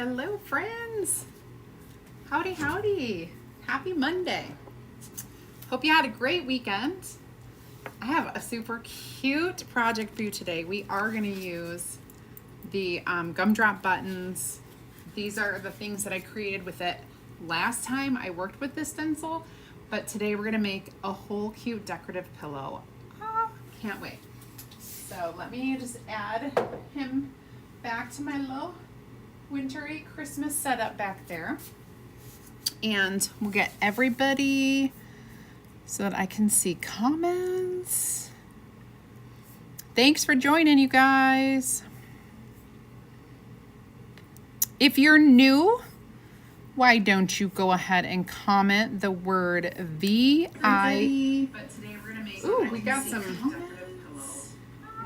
Hello, friends. Howdy, howdy. Happy Monday. Hope you had a great weekend. I have a super cute project for you today. We are going to use the Gumdrop buttons. These are the things that I created with it last time I worked with this stencil, but today we're going to make a whole cute decorative pillow. Can't wait. So let me just add him back to my little wintry Christmas setup back there. And we'll get everybody so that I can see comments. Thanks for joining, you guys. If you're new, why don't you go ahead and comment the word VI. But today we're gonna make. Ooh, we got some decorative pillows.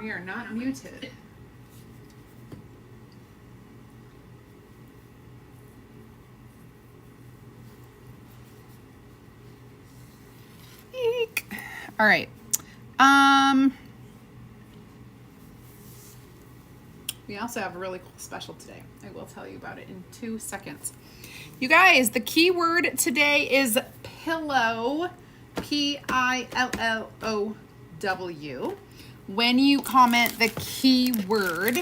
We are not muted. Eek. All right. We also have a really cool special today. I will tell you about it in 2 seconds. You guys, the key word today is pillow, P-I-L-L-O-W. When you comment the key word,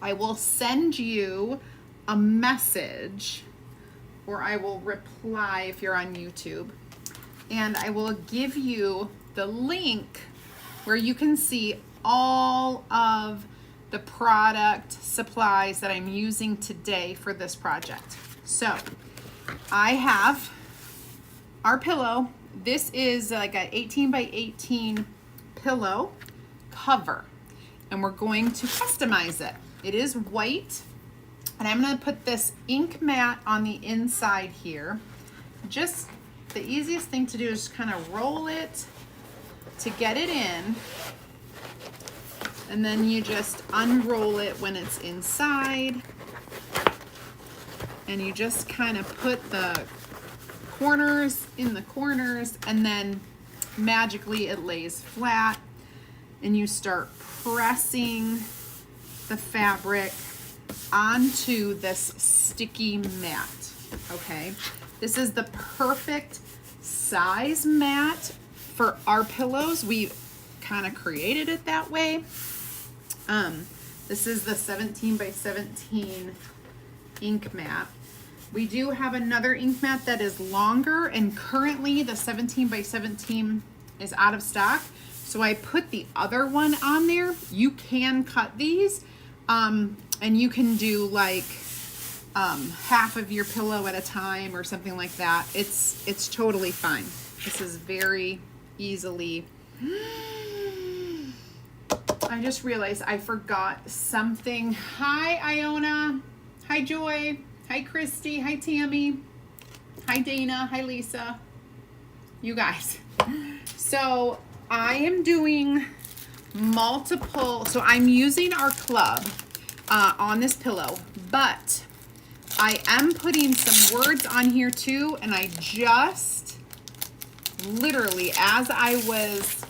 I will send you a message, or I will reply if you're on YouTube, and I will give you the link where you can see all of the product supplies that I'm using today for this project. So I have our pillow. This is like an 18 by 18 pillow cover, and we're going to customize it. It is white, and I'm going to put this ink mat on the inside here. Just the easiest thing to do is kind of roll it to get it in, and then you just unroll it when it's inside, and you just kind of put the corners in the corners, and then magically it lays flat, and you start pressing the fabric onto this sticky mat. Okay, this is the perfect size mat for our pillows. We kind of created it that way. This is the 17 by 17 ink mat. We do have another ink mat that is longer, and currently the 17 by 17 is out of stock. So I put the other one on there. You can cut these, and you can do like half of your pillow at a time or something like that. It's totally fine. This is very easily. I just realized I forgot something. Hi, Iona. Hi, Joy. Hi, Christy. Hi, Tammy. Hi, Dana. Hi, Lisa. You guys. So I am doing multiple. So I'm using our club on this pillow, but I am putting some words on here too. And I just literally, as I was,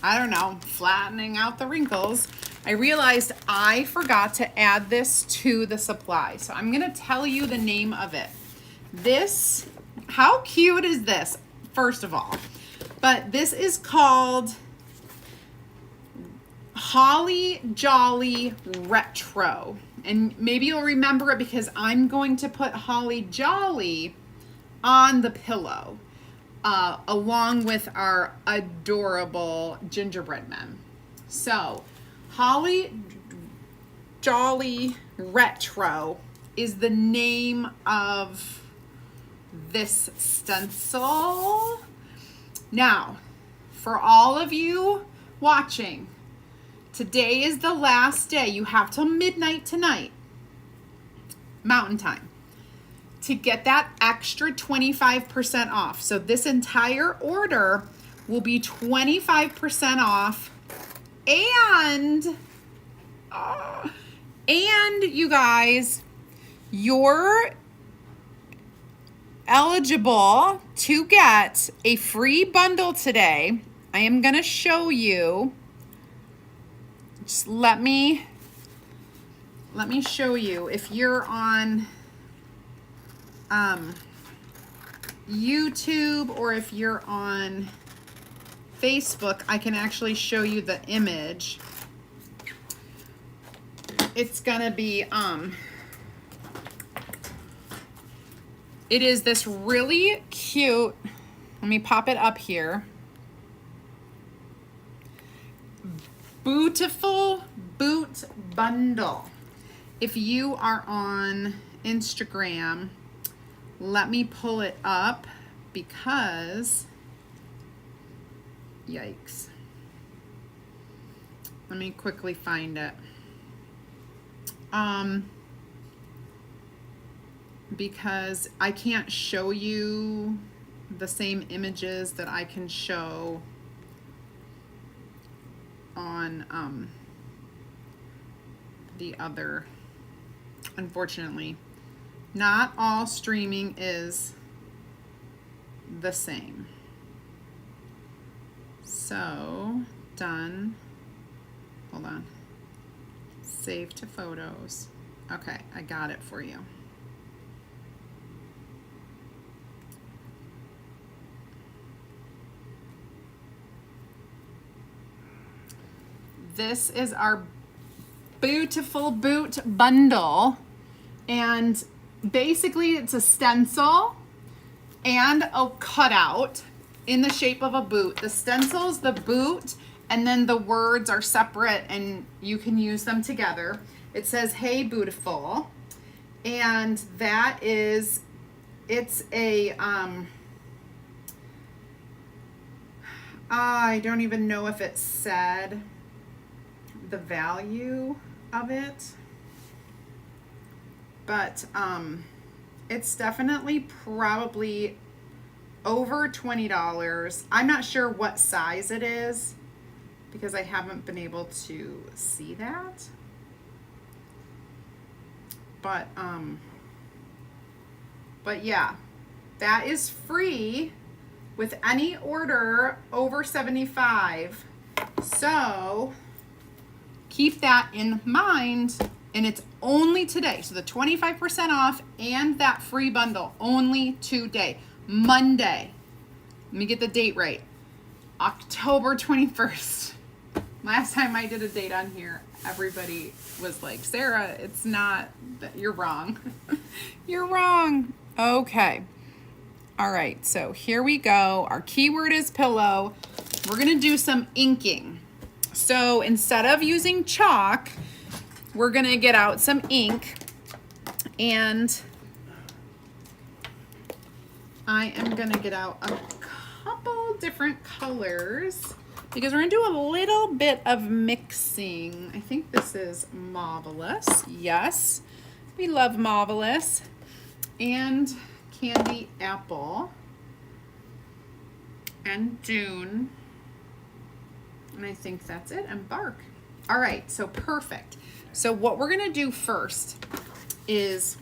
I don't know, flattening out the wrinkles, I realized I forgot to add this to the supply. So I'm going to tell you the name of it. This, how cute is this, first of all? But this is called Holly Jolly Retro. And maybe you'll remember it because I'm going to put Holly Jolly on the pillow, along with our adorable gingerbread men. So Holly Jolly Retro is the name of this stencil. Now, for all of you watching, today is the last day. You have till midnight tonight, Mountain Time, to get that extra 25% off. So this entire order will be 25% off, and you guys, you're eligible to get a free bundle today. I am going to show you. Just let me let me show you. If you're on YouTube or if you're on Facebook, I can actually show you the image. It's gonna be, it is this really cute, let me pop it up here. Beautiful boot bundle. If you are on Instagram, let me pull it up because, yikes. Let me quickly find it. Because I can't show you the same images that I can show on the other. Unfortunately, not all streaming is the same. So, done. Hold on. Save to photos. Okay, I got it for you. This is our beautiful boot bundle, and basically it's a stencil and a cutout in the shape of a boot. The stencil's the boot, and then the words are separate and you can use them together. It says, "Hey Beautiful," and that is, it's a I don't even know if it said the value of it, but it's definitely probably over $20. I'm not sure what size it is because I haven't been able to see that, but yeah, that is free with any order over $75. So keep that in mind, and it's only today. So the 25% off and that free bundle only today, Monday. Let me get the date right. October 21st. Last time I did a date on here, everybody was like, "Sarah, it's not, you're wrong." You're wrong. Okay. All right, so here we go. Our keyword is pillow. We're gonna do some inking. So instead of using chalk, we're gonna get out some ink, and I am gonna get out a couple different colors because we're gonna do a little bit of mixing. I think this is Marvelous. Yes, we love Marvelous. And Candy Apple and Dune. And I think that's it, and Bark. All right, so perfect. So what we're gonna do first is,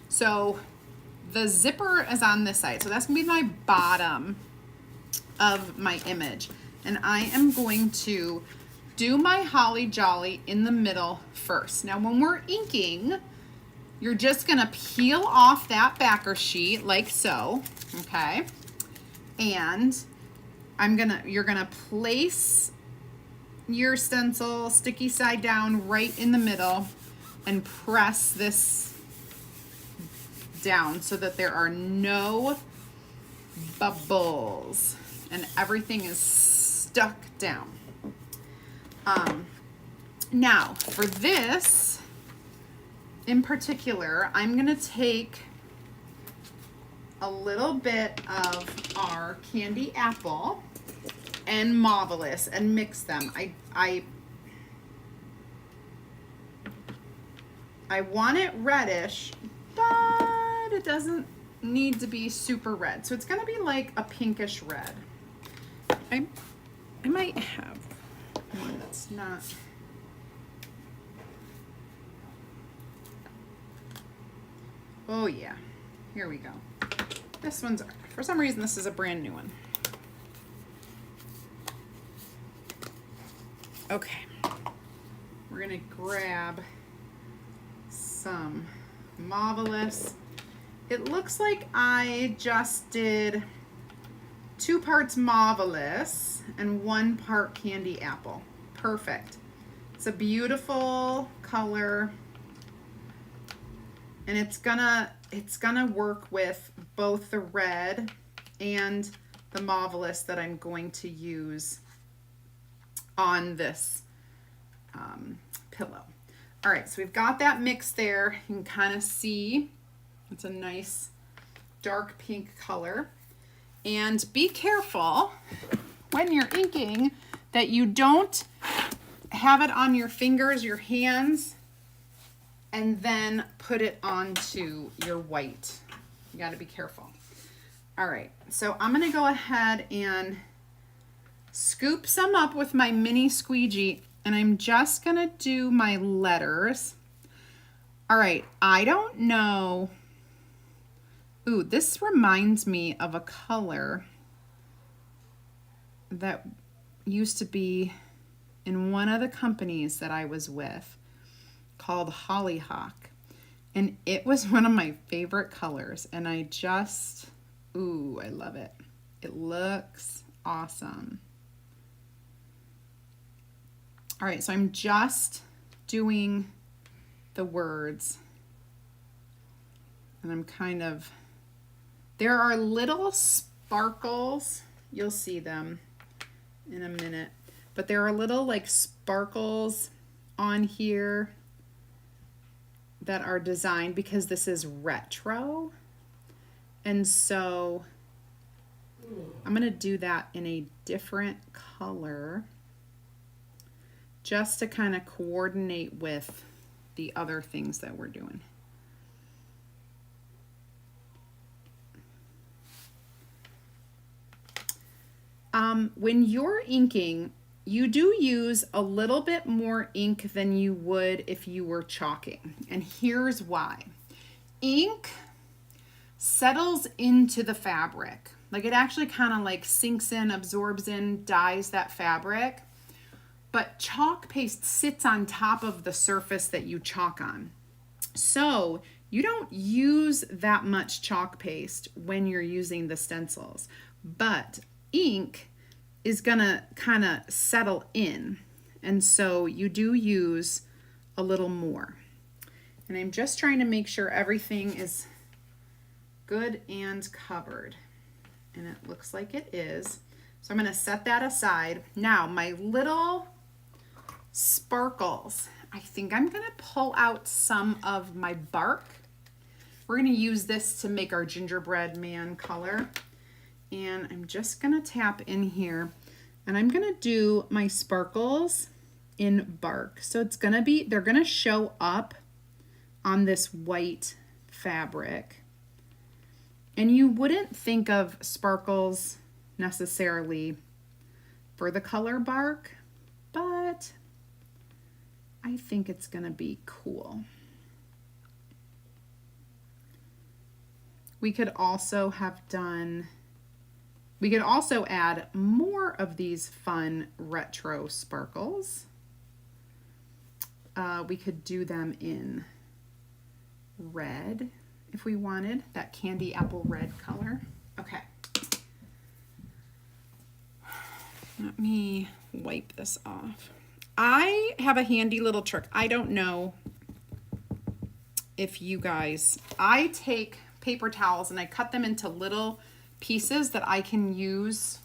so the zipper is on this side. So that's gonna be my bottom of my image. And I am going to do my Holly Jolly in the middle first. Now when we're inking, you're just gonna peel off that backer sheet like so, okay? And you're gonna place your stencil sticky side down right in the middle and press this down so that there are no bubbles and everything is stuck down. Now for this in particular, I'm gonna take a little bit of our Candy Apple and Marvelous and mix them. I want it reddish, but it doesn't need to be super red. So it's gonna be like a pinkish red. I might have one that's not. Oh yeah, here we go. This one's, for some reason, this is a brand new one. Okay, we're gonna grab some Marvelous. It looks like I just did 2 parts Marvelous and 1 part Candy Apple. Perfect. It's a beautiful color, and it's gonna work with both the red and the Marvelous that I'm going to use on this pillow. All right, so we've got that mix there. You can kind of see it's a nice dark pink color. And be careful when you're inking that you don't have it on your fingers, your hands, and then put it onto your white. You got to be careful. All right, so I'm going to go ahead and scoop some up with my mini squeegee, and I'm just going to do my letters. All right, I don't know. Ooh, this reminds me of a color that used to be in one of the companies that I was with called Hollyhock. And it was one of my favorite colors. And I just, ooh, I love it. It looks awesome. All right, so I'm just doing the words. And I'm kind of, there are little sparkles. You'll see them in a minute. But there are little like sparkles on here that are designed because this is retro. And so I'm going to do that in a different color just to kind of coordinate with the other things that we're doing. When you're inking, you do use a little bit more ink than you would if you were chalking. And here's why. Ink settles into the fabric. Like it actually kind of like sinks in, absorbs in, dyes that fabric. But chalk paste sits on top of the surface that you chalk on. So you don't use that much chalk paste when you're using the stencils. But ink is gonna kind of settle in, and so you do use a little more. And I'm just trying to make sure everything is good and covered, and it looks like it is. So I'm gonna set that aside. Now my little sparkles, I think I'm gonna pull out some of my bark. We're gonna use this to make our gingerbread man color. And I'm just gonna tap in here, and I'm gonna do my sparkles in bark. So it's gonna be, they're gonna show up on this white fabric. And you wouldn't think of sparkles necessarily for the color bark, but I think it's gonna be cool. We could also add more of these fun retro sparkles. We could do them in red if we wanted, that candy apple red color. Okay. Let me wipe this off. I have a handy little trick. I don't know if you guys, I take paper towels and I cut them into little pieces that I can use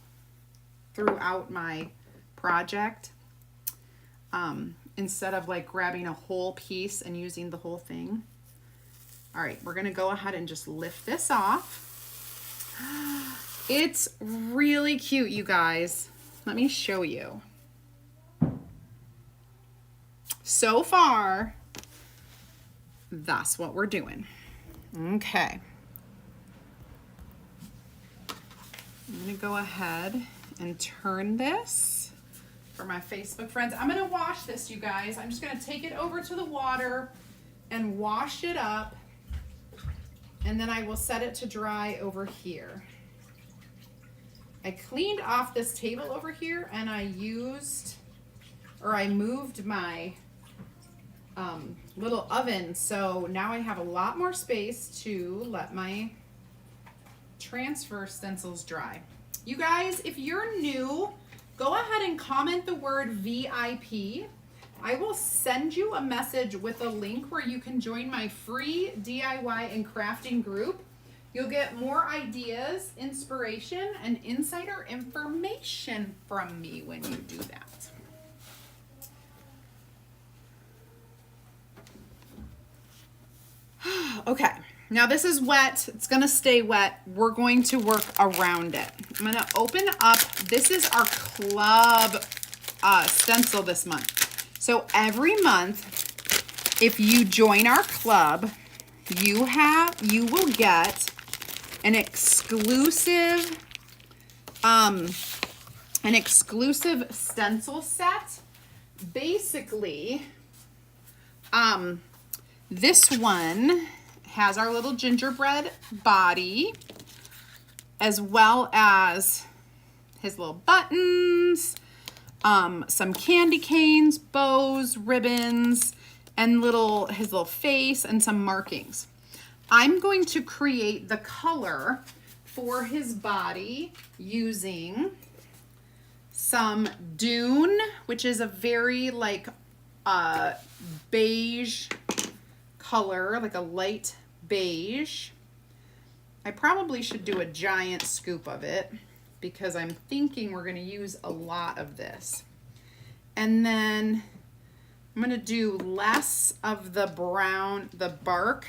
throughout my project, instead of like grabbing a whole piece and using the whole thing. All right, we're gonna go ahead and just lift this off. It's really cute, you guys. Let me show you. So far, that's what we're doing. Okay. I'm gonna go ahead and turn this for my Facebook friends. I'm gonna wash this, you guys. I'm just gonna take it over to the water and wash it up, and then I will set it to dry over here. I cleaned off this table over here, and I moved my little oven, so now I have a lot more space to let my transfer stencils dry. You guys, if you're new, go ahead and comment the word VIP. I will send you a message with a link where you can join my free DIY and crafting group. You'll get more ideas, inspiration, and insider information from me when you do that. Okay, now this is wet. It's gonna stay wet. We're going to work around it. I'm gonna open up, this is our club stencil this month. So every month, if you join our club, you will get an exclusive stencil set. Basically, this one has our little gingerbread body, as well as his little buttons, some candy canes, bows, ribbons, and his little face and some markings. I'm going to create the color for his body using some Dune, which is a very beige color, like a light beige. I probably should do a giant scoop of it because I'm thinking we're going to use a lot of this. And then I'm going to do less of the brown, the bark,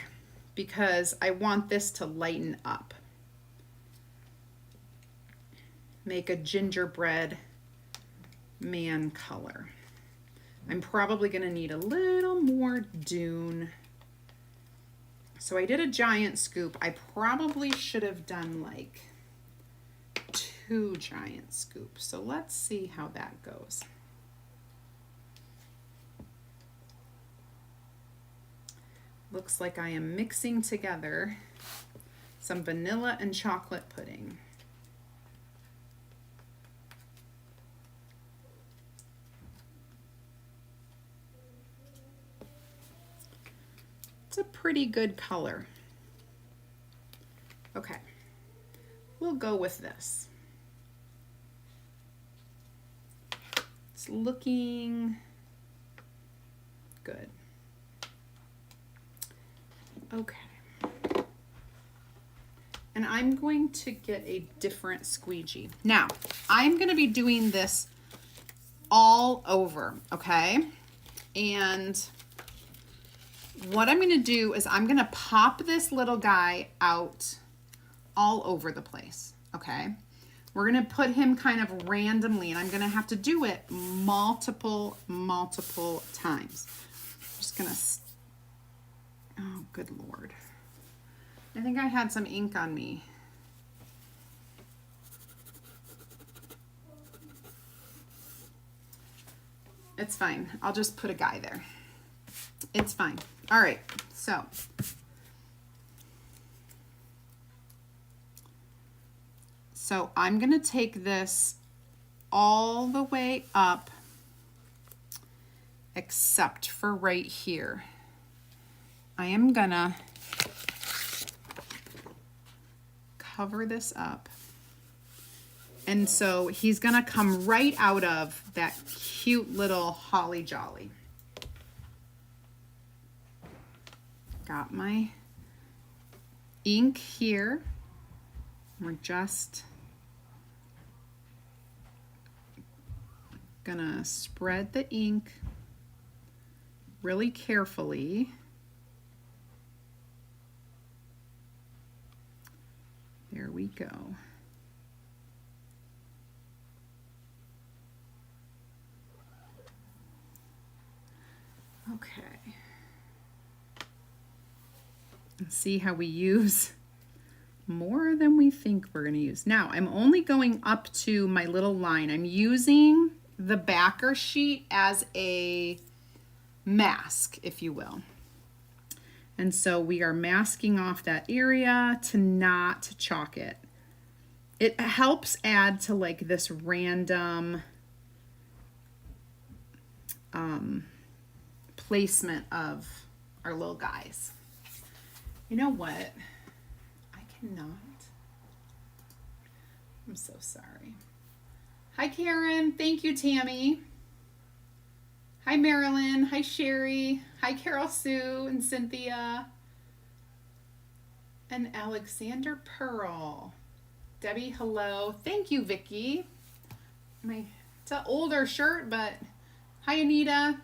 because I want this to lighten up. Make a gingerbread man color. I'm probably going to need a little more Dune. So I did a giant scoop. I probably should have done like 2 giant scoops. So let's see how that goes. Looks like I am mixing together some vanilla and chocolate pudding. It's a pretty good color. Okay, we'll go with this. It's looking good. Okay. And I'm going to get a different squeegee. Now, I'm going to be doing this all over, okay? And what I'm going to do is I'm going to pop this little guy out all over the place, okay? We're going to put him kind of randomly, and I'm going to have to do it multiple times. I'm just going to, oh, good Lord. I think I had some ink on me. It's fine. I'll just put a guy there. It's fine. All right, so I'm going to take this all the way up except for right here. I am going to cover this up. And so he's going to come right out of that cute little holly jolly. Got my ink here. We're just gonna spread the ink really carefully. There we go. Okay. See how we use more than we think we're going to use. Now, I'm only going up to my little line. I'm using the backer sheet as a mask, if you will. And so we are masking off that area to not chalk it. It helps add to like this random placement of our little guys. You know what? I cannot. I'm so sorry. Hi, Karen. Thank you, Tammy. Hi, Marilyn. Hi, Sherry. Hi, Carol Sue and Cynthia. And Alexander Pearl. Debbie, hello. Thank you, Vicki. It's an older shirt, but hi, Anita.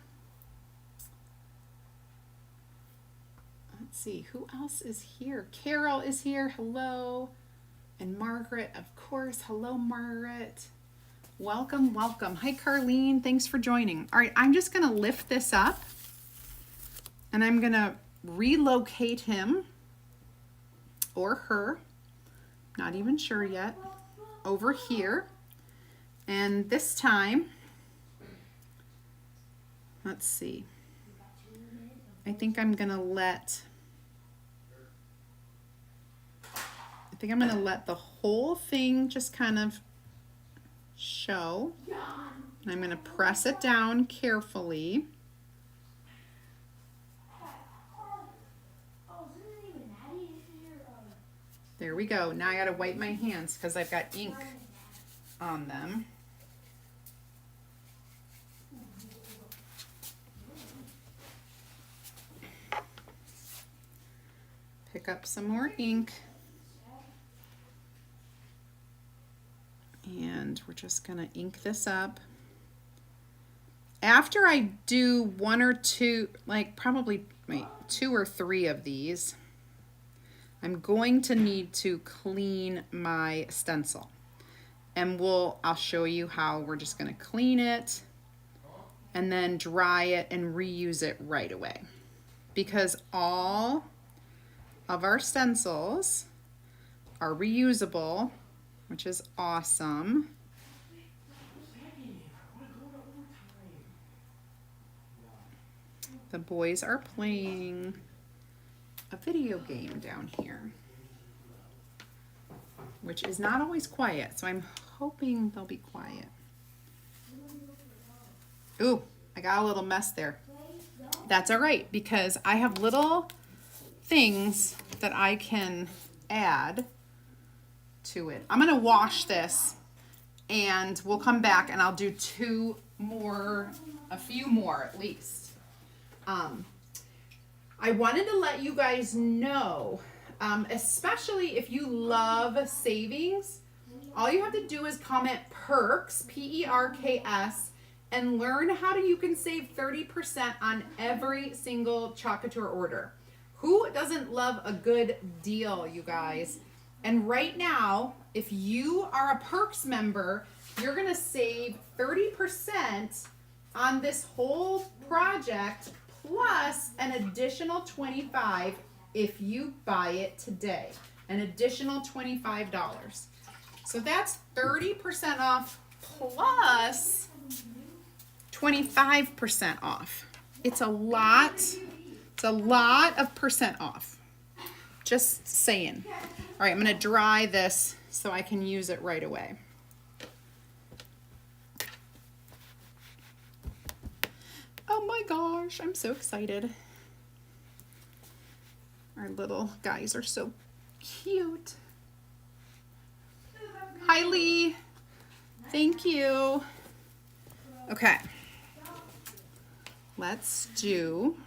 Let's see, who else is here? Carol is here. Hello. And Margaret, of course. Hello, Margaret. Welcome, welcome. Hi, Carlene. Thanks for joining. All right, I'm just going to lift this up and I'm going to relocate him or her, not even sure yet, over here. And this time, let's see. I think I'm going to let the whole thing just kind of show. And I'm going to press it down carefully. There we go. Now I got to wipe my hands because I've got ink on them. Pick up some more ink. And we're just going to ink this up. After I do one or two, like probably 2 or 3 of these, I'm going to need to clean my stencil. And I'll show you how we're just going to clean it and then dry it and reuse it right away. Because all of our stencils are reusable, which is awesome. The boys are playing a video game down here, which is not always quiet, so I'm hoping they'll be quiet. Ooh, I got a little mess there. That's all right, because I have little things that I can add to it. I'm gonna wash this and we'll come back and I'll do a few more at least. I wanted to let you guys know, especially if you love savings, all you have to do is comment PERKS, P-E-R-K-S, and learn how you can save 30% on every single Chalk Couture order. Who doesn't love a good deal, you guys? And right now, if you are a Perks member, you're gonna save 30% on this whole project plus an additional $25 if you buy it today. An additional $25. So that's 30% off plus 25% off. It's a lot of percent off. Just saying. All right, I'm gonna dry this so I can use it right away. Oh my gosh, I'm so excited. Our little guys are so cute. Hi, Lee. Thank you. Okay. Let's do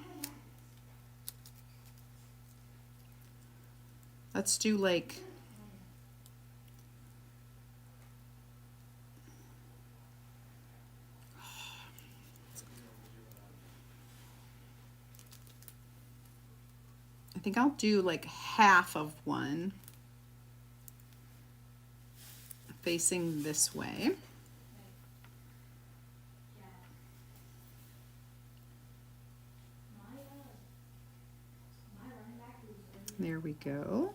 like I think I'll do like half of one facing this way. There we go.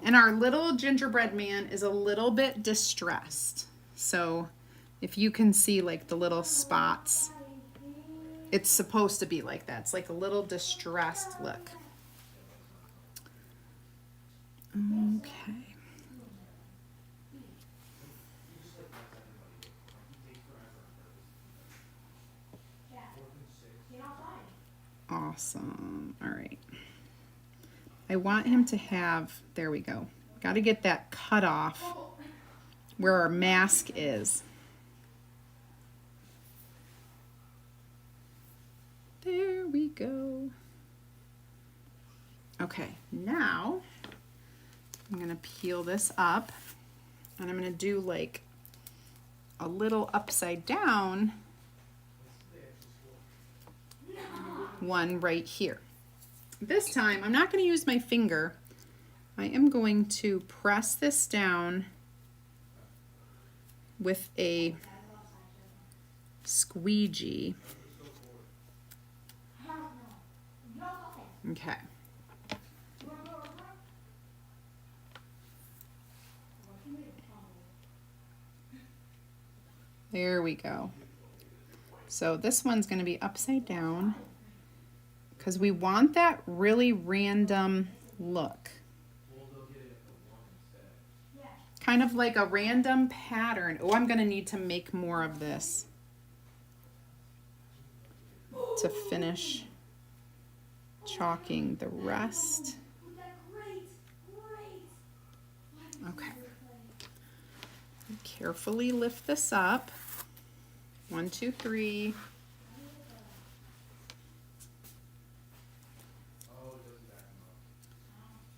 And our little gingerbread man is a little bit distressed. So if you can see like the little spots, it's supposed to be like that. It's like a little distressed look. Okay. Awesome. All right. I want him to have, there we go. Got to get that cut off where our mask is. There we go. Okay, now I'm gonna peel this up and I'm gonna do like a little upside down one right here. This time I'm not gonna use my finger. I am going to press this down with a squeegee. Okay. There we go. So this one's going to be upside down because we want that really random look. Kind of like a random pattern. Oh, I'm going to need to make more of this to finish chalking the rest. Okay. Carefully lift this up. 1, 2, 3.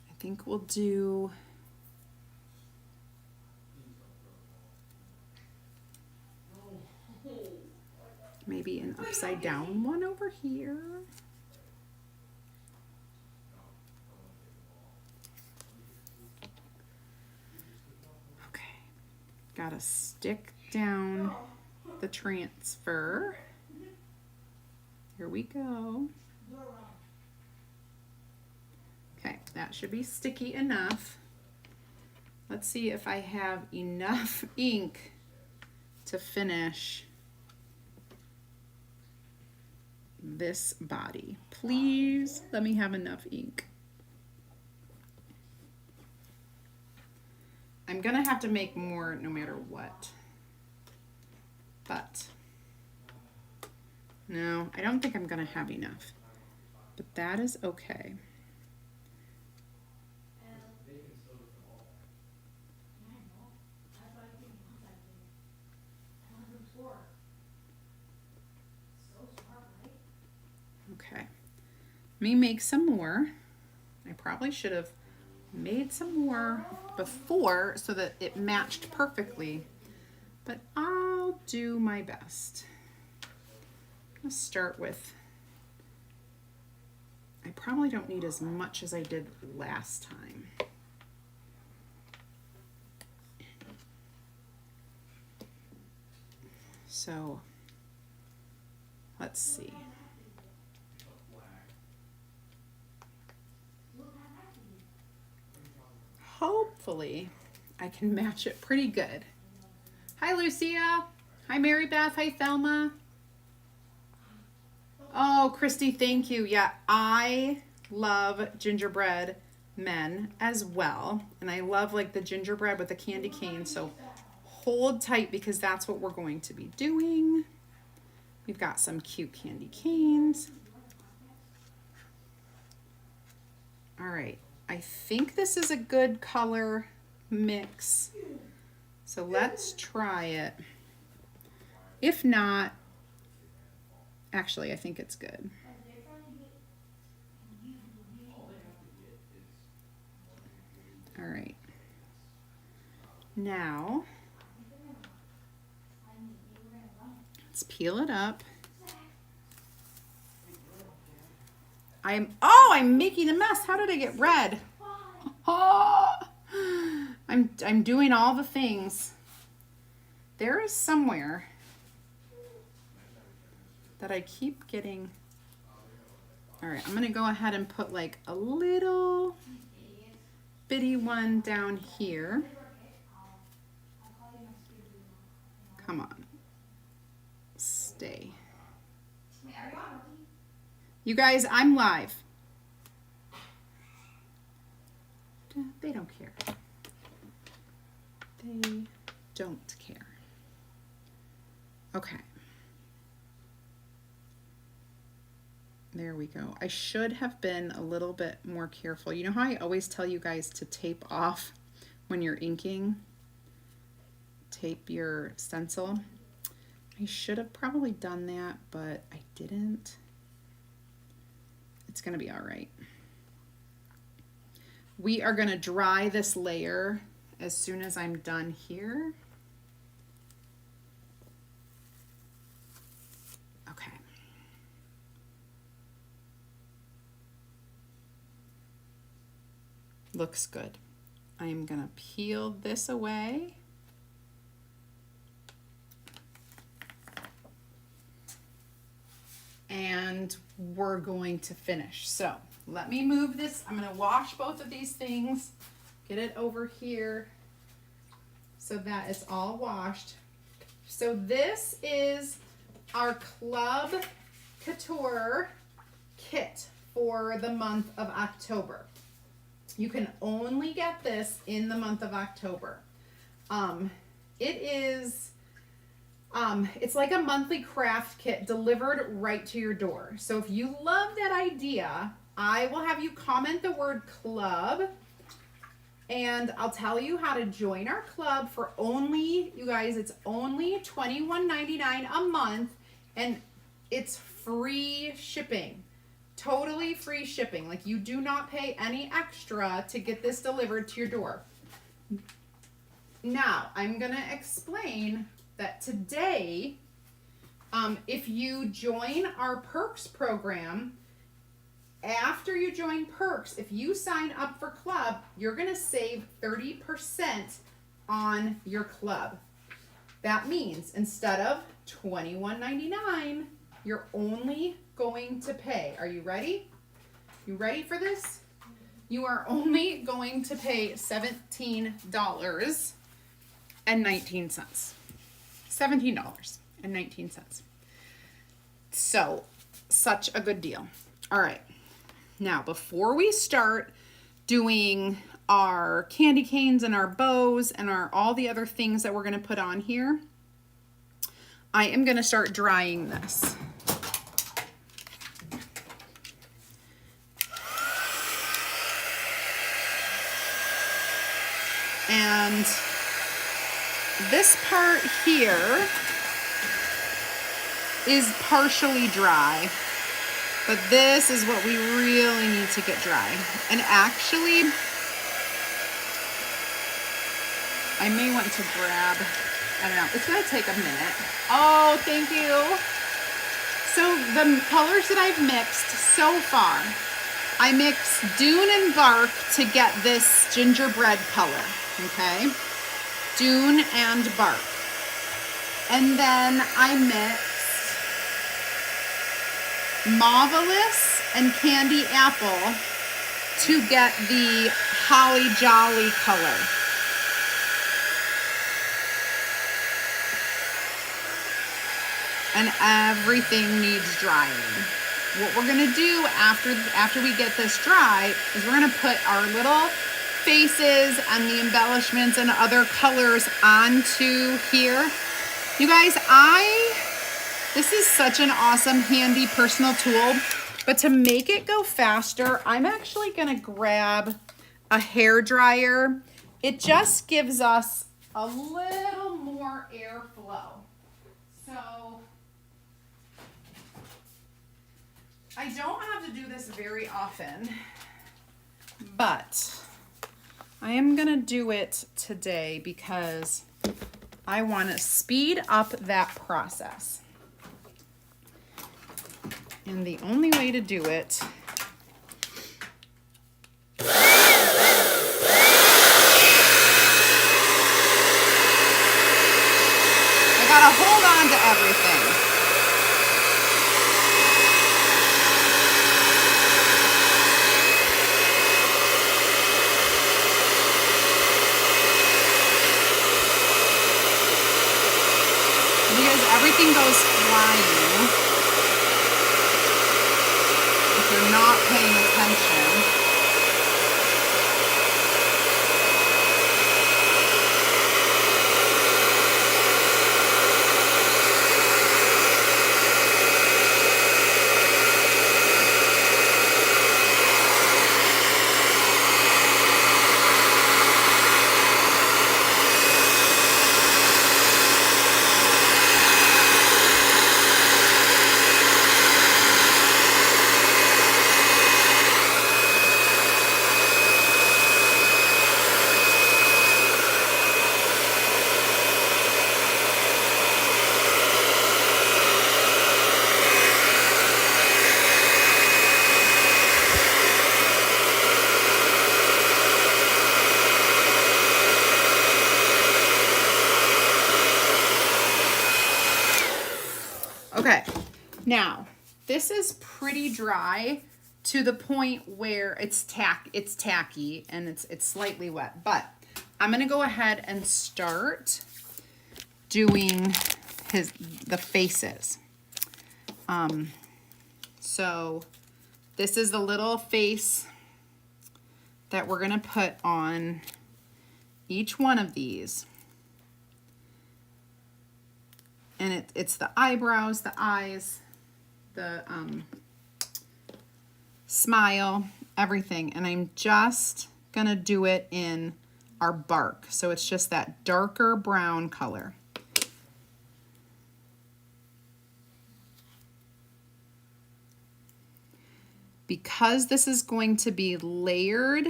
I think we'll do maybe an upside down one over here. Okay. Gotta stick down the transfer. Here we go. Okay, that should be sticky enough. Let's see if I have enough ink to finish this body. Please let me have enough ink. I'm gonna have to make more no matter what. But no, I don't think I'm gonna have enough. But that is okay. Okay. Let me make some more. I probably should have made some more before so that it matched perfectly. But I'll do my best. Let's start with, I probably don't need as much as I did last time. So let's see. Hopefully I can match it pretty good. Hi, Lucia. Hi, Mary Beth. Hi, Thelma. Oh, Christy, thank you. Yeah, I love gingerbread men as well. And I love like the gingerbread with the candy cane. So hold tight because that's what we're going to be doing. We've got some cute candy canes. All right. I think this is a good color mix. So let's try it. If not, actually, I think it's good. All right. Now, let's peel it up. I'm making a mess. How did I get red? Oh, I'm doing all the things. There is somewhere that I keep getting. All right, I'm gonna go ahead and put like a little bitty one down here. Come on, stay. You guys, I'm live. They don't care. They don't care. Okay. There we go. I should have been a little bit more careful. You know how I always tell you guys to tape off when you're inking? Tape your stencil. I should have probably done that, but I didn't. It's gonna be all right. We are gonna dry this layer as soon as I'm done here. Okay. Looks good. I am gonna peel this away. And we're going to finish. So let me move this. I'm gonna wash both of these things, get it over here so that it's all washed. So this is our Club Couture kit for the month of October. You can only get this in the month of October. It's like a monthly craft kit delivered right to your door. So if you love that idea, I will have you comment the word club and I'll tell you how to join our club for only, you guys, it's only $21.99 a month and it's free shipping. Totally free shipping. Like you do not pay any extra to get this delivered to your door. Now, I'm gonna explain that today, if you join our Perks program, after you join Perks, if you sign up for Club, you're gonna save 30% on your club. That means instead of $21.99, you're only going to pay, are you ready? You ready for this? You are only going to pay $17.19. $17.19. So, such a good deal. All right. Now, before we start doing our candy canes and our bows and all the other things that we're going to put on here, I am going to start drying this. And this part here is partially dry, but this is what we really need to get dry. And actually, I may want to grab, I don't know, it's gonna take a minute. Oh, thank you. So the colors that I've mixed so far, I mixed Dune and Bark to get this gingerbread color, okay? Dune and Bark. And then I mixed Marvelous and Candy Apple to get the Holly Jolly color. And everything needs drying. What we're gonna do after we get this dry is we're gonna put our little faces and the embellishments and other colors onto here. You guys, this is such an awesome, handy personal tool, but to make it go faster, I'm actually gonna grab a hair dryer. It just gives us a little more airflow. So, I don't have to do this very often, but I am gonna do it today because I wanna speed up that process. And the only way to do it I gotta hold on to everything. Because everything goes flying if you're not paying attention. Now, this is pretty dry to the point where it's tacky and it's slightly wet, but I'm gonna go ahead and start doing the faces. So this is the little face that we're gonna put on each one of these. And it's the eyebrows, the eyes, the smile, everything. And I'm just gonna do it in our bark. So it's just that darker brown color. Because this is going to be layered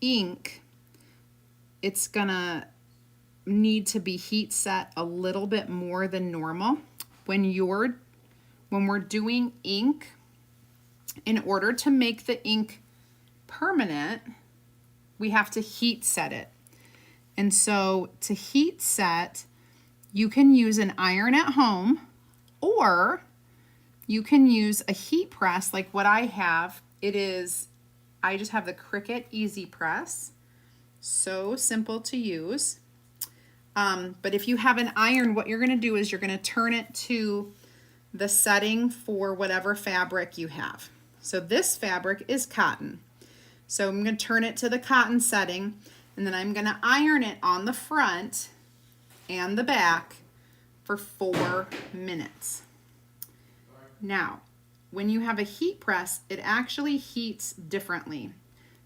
ink, it's gonna need to be heat set a little bit more than normal. When we're doing ink, in order to make the ink permanent, we have to heat set it. And so to heat set, you can use an iron at home, or you can use a heat press like what I have. I just have the Cricut Easy Press. So simple to use. But if you have an iron, what you're gonna do is you're gonna turn it to the setting for whatever fabric you have. So this fabric is cotton. So I'm gonna turn it to the cotton setting, and then I'm gonna iron it on the front and the back for 4 minutes. Now, when you have a heat press, it actually heats differently.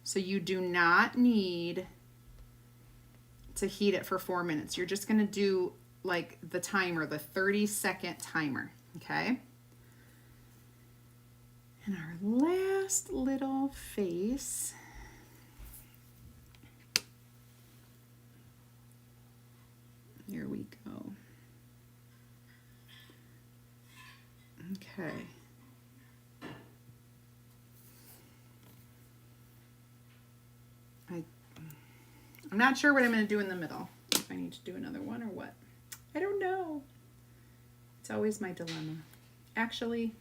So you do not need to heat it for 4 minutes. You're just gonna do like the timer, the 30-second timer, okay? And our last little face. Here we go. Okay. I'm not sure what I'm going to do in the middle. If I need to do another one or what. I don't know. It's always my dilemma. Actually,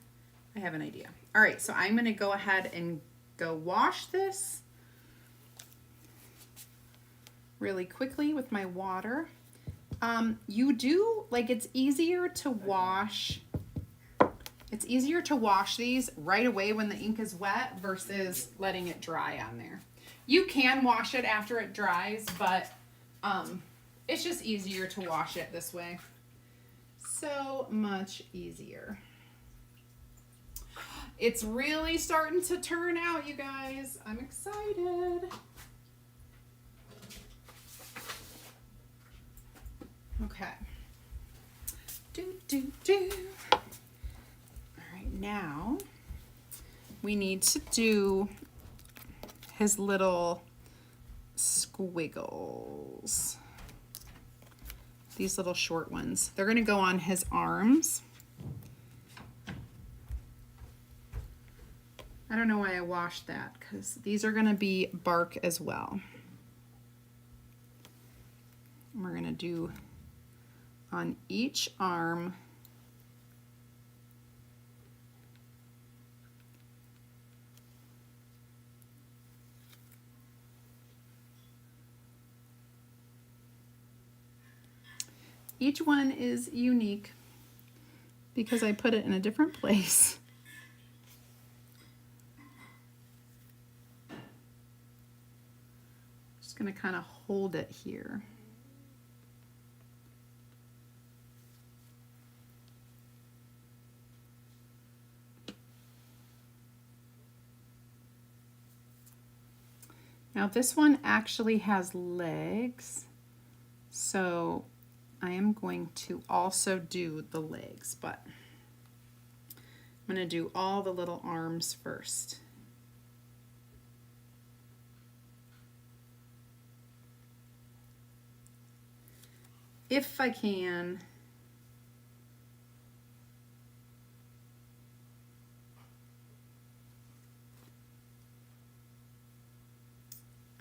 I have an idea. All right, so I'm going to go ahead and go wash this really quickly with my water. It's easier to wash. It's easier to wash these right away when the ink is wet versus letting it dry on there. You can wash it after it dries, but it's just easier to wash it this way. So much easier. It's really starting to turn out, you guys. I'm excited. Okay. All right, now we need to do his little squiggles. These little short ones. They're gonna go on his arms. I don't know why I washed that, because these are gonna be bark as well. And we're gonna do on each arm each one is unique because I put it in a different place. Just gonna kind of hold it here. Now this one actually has legs, so I am going to also do the legs, but I'm going to do all the little arms first. If I can.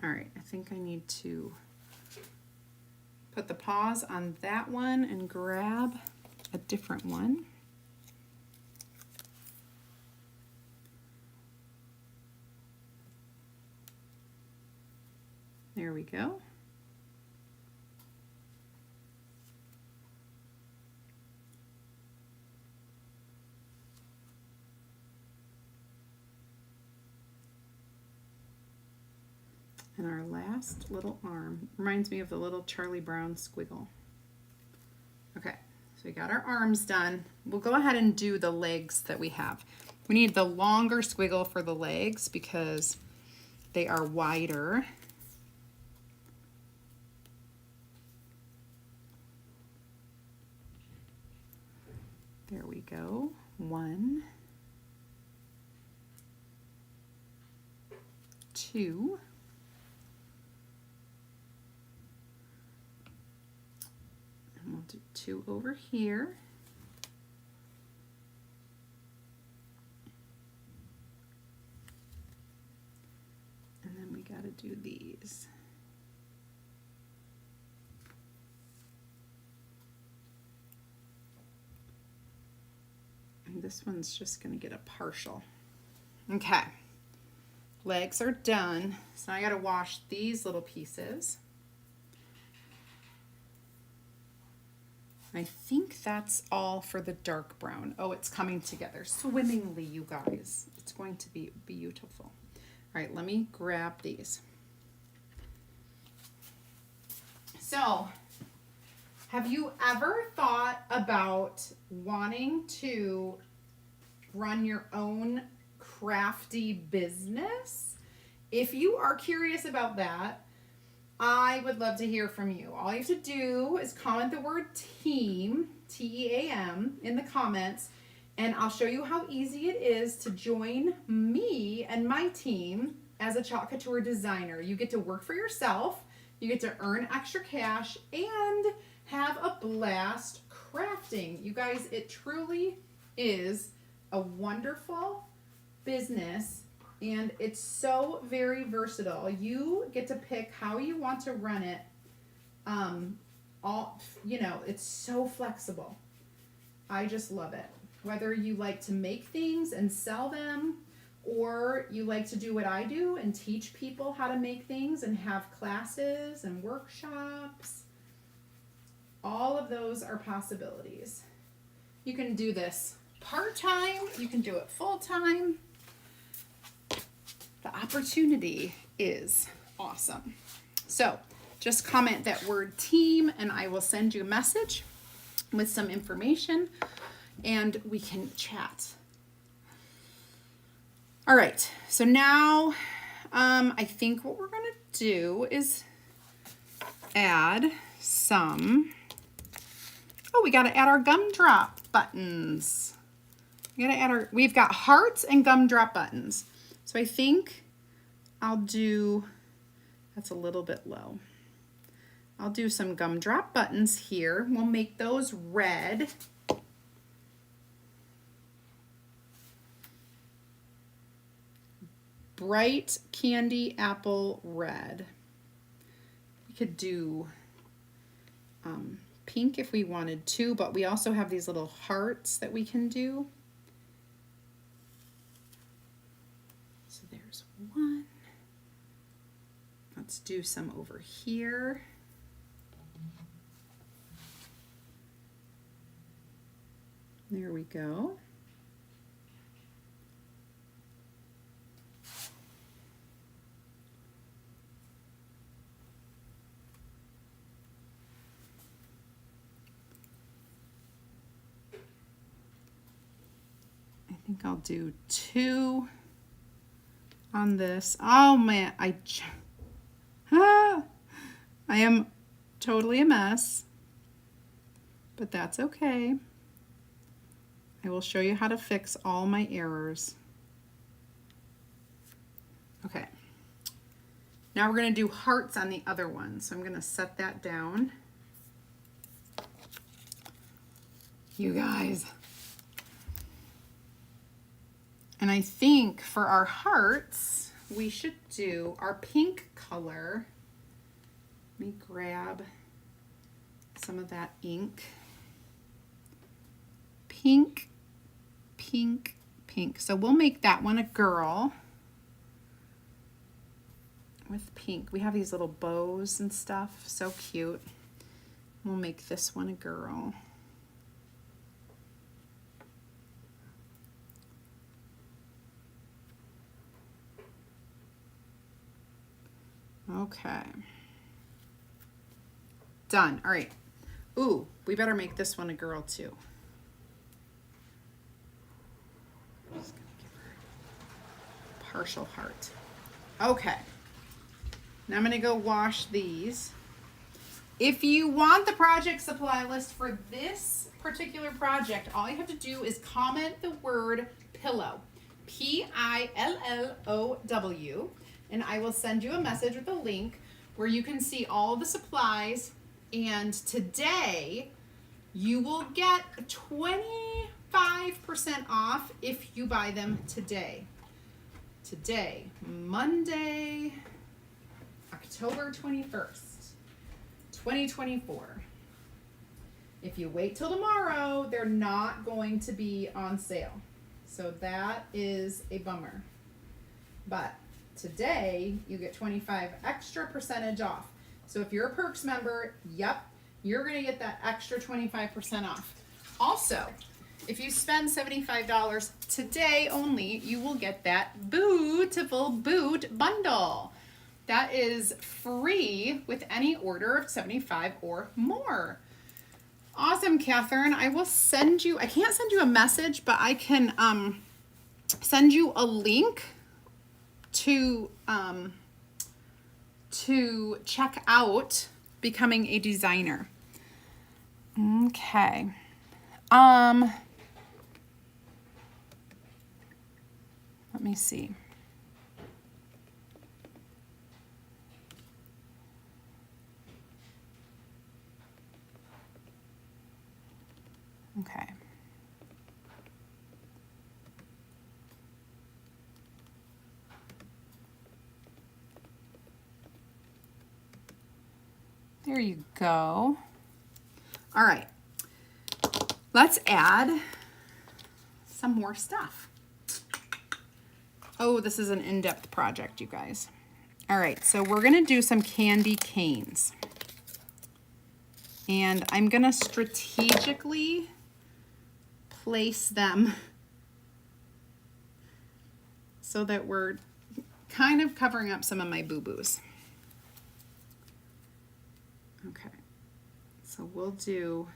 All right, I think I need to put the paws on that one and grab a different one. There we go. And our last little arm reminds me of the little Charlie Brown squiggle. Okay, so we got our arms done. We'll go ahead and do the legs that we have. We need the longer squiggle for the legs because they are wider. There we go. 1, 2. And we'll do 2 over here. And then we got to do these. And this one's just going to get a partial. Okay. Legs are done. So now I got to wash these little pieces. I think that's all for the dark brown. Oh, it's coming together swimmingly, you guys. It's going to be beautiful. All right, let me grab these. So, have you ever thought about wanting to run your own crafty business? If you are curious about that, I would love to hear from you. All you have to do is comment the word team, T-E-A-M, in the comments, and I'll show you how easy it is to join me and my team as a chalk couture designer. You get to work for yourself, you get to earn extra cash, and have a blast crafting. You guys, it truly is a wonderful business. And it's so very versatile. You get to pick how you want to run it. It's so flexible. I just love it. Whether you like to make things and sell them, or you like to do what I do and teach people how to make things and have classes and workshops. All of those are possibilities. You can do this part-time. You can do it full-time. The opportunity is awesome. So just comment that word team and I will send you a message with some information and we can chat. All right, so now I think what we're gonna do is add some, we gotta add our gumdrop buttons. We've got hearts and gumdrop buttons. So I think I'll do, that's a little bit low. I'll do some gumdrop buttons here. We'll make those red. Bright candy apple red. We could do pink if we wanted to, but we also have these little hearts that we can do. One. Let's do some over here. There we go. I think I'll do 2 on this. Oh man, I am totally a mess, but that's okay. I will show you how to fix all my errors. Okay, now we're going to do hearts on the other one, so I'm going to set that down. You guys. And I think for our hearts, we should do our pink color. Let me grab some of that ink. Pink, pink, pink. So we'll make that one a girl. with pink. We have these little bows and stuff, so cute. We'll make this one a girl. Okay. Done. All right. Ooh, we better make this one a girl too. Just gonna give her a partial heart. Okay. Now I'm gonna go wash these. If you want the project supply list for this particular project, all you have to do is comment the word pillow, Pillow, and I will send you a message with a link where you can see all the supplies. And today you will get 25% off if you buy them today. Today, Monday, October 21st, 2024. If you wait till tomorrow, they're not going to be on sale. So that is a bummer. But today, you get 25 extra percentage off. So if you're a Perks member, yep, you're going to get that extra 25% off. Also, if you spend $75 today only, you will get that Beautiful Boot bundle. That is free with any order of $75 or more. Awesome, Catherine. I will send you, I can't send you a message, but I can send you a link to check out becoming a designer. Okay. Let me see. Okay. There you go. All right. Let's add some more stuff. Oh, this is an in-depth project, you guys. All right, so we're gonna do some candy canes. And I'm gonna strategically place them so that we're kind of covering up some of my boo-boos. Okay, so we'll do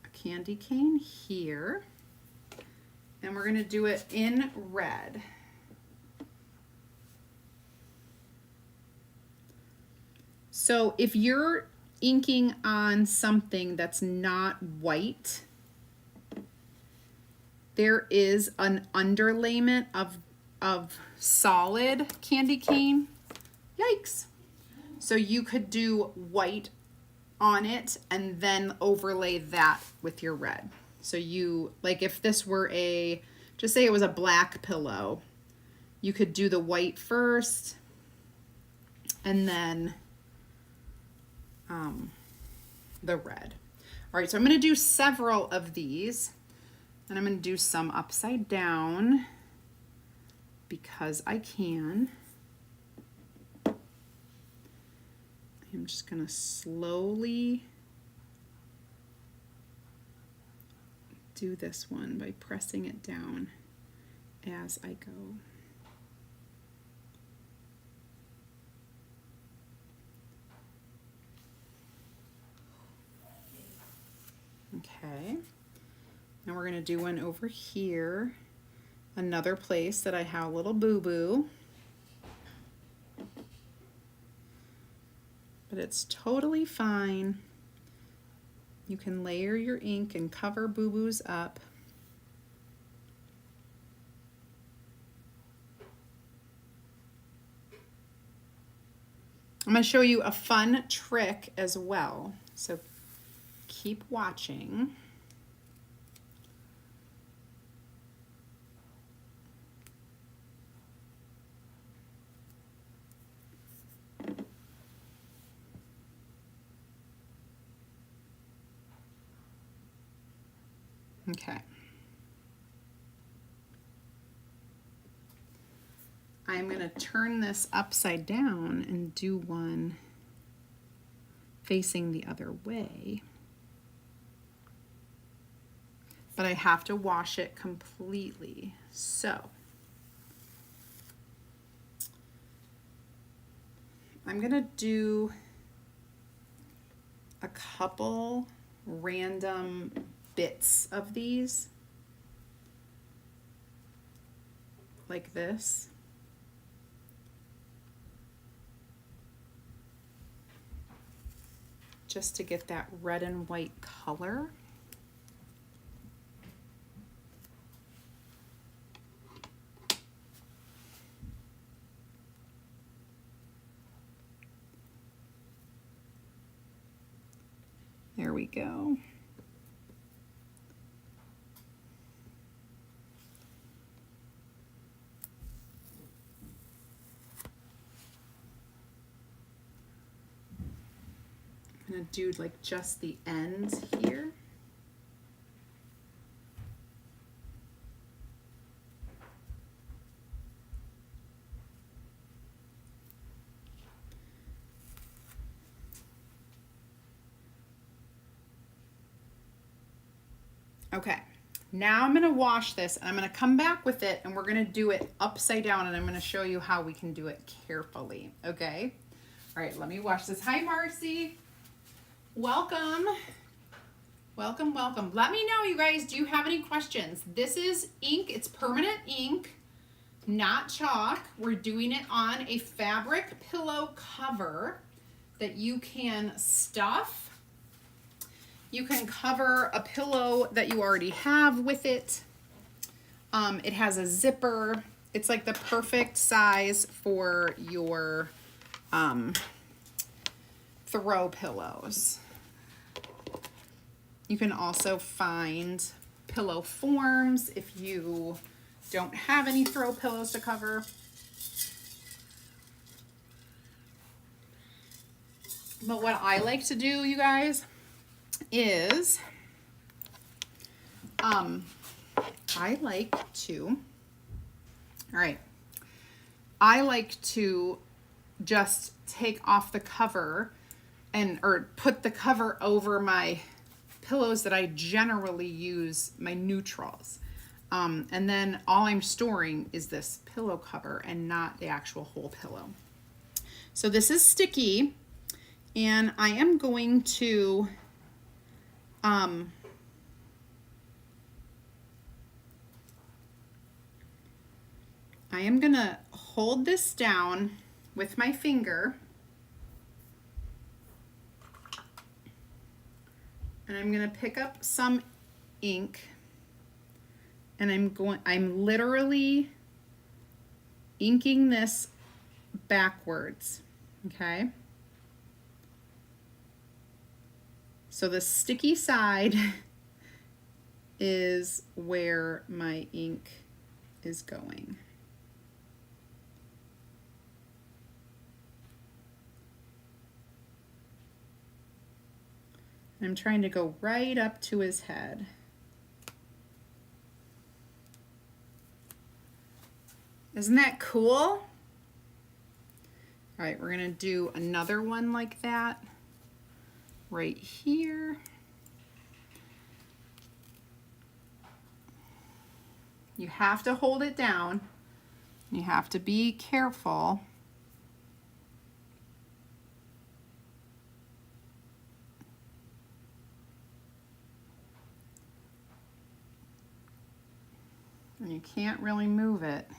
a candy cane here, and we're gonna do it in red. So if you're inking on something that's not white, there is an underlayment of solid candy cane. Yikes. So you could do white on it and then overlay that with your red. So you, like if this were a, just say it was a black pillow, you could do the white first and then the red. All right, so I'm going to do several of these, and I'm going to do some upside down because I can. I'm just going to slowly do this one by pressing it down as I go. Okay, now we're going to do one over here, another place that I have a little boo-boo. But it's totally fine. You can layer your ink and cover boo-boos up. I'm going to show you a fun trick as well, so keep watching. Okay. I'm gonna turn this upside down and do one facing the other way. But I have to wash it completely. So I'm gonna do a couple random bits of these, like this. Just to get that red and white color. There we go. I'm gonna do like just the ends here. Okay, now I'm gonna wash this and I'm gonna come back with it and we're gonna do it upside down and I'm gonna show you how we can do it carefully, okay? All right, let me wash this. Hi, Marcy. Welcome. Welcome, welcome. Let me know, you guys, do you have any questions? This is ink, it's permanent ink, not chalk. We're doing it on a fabric pillow cover that you can stuff. You can cover a pillow that you already have with it. It has a zipper. It's like the perfect size for your throw pillows. You can also find pillow forms if you don't have any throw pillows to cover. But what I like to do, you guys, is I like to just take off the cover or put the cover over my pillows that I generally use, my neutrals. And then all I'm storing is this pillow cover and not the actual whole pillow. So this is sticky and I am going to hold this down with my finger and I'm gonna pick up some ink and I'm literally inking this backwards, okay? So the sticky side is where my ink is going. I'm trying to go right up to his head. Isn't that cool? All right, we're gonna do another one like that right here. You have to hold it down. You have to be careful. And you can't really move it.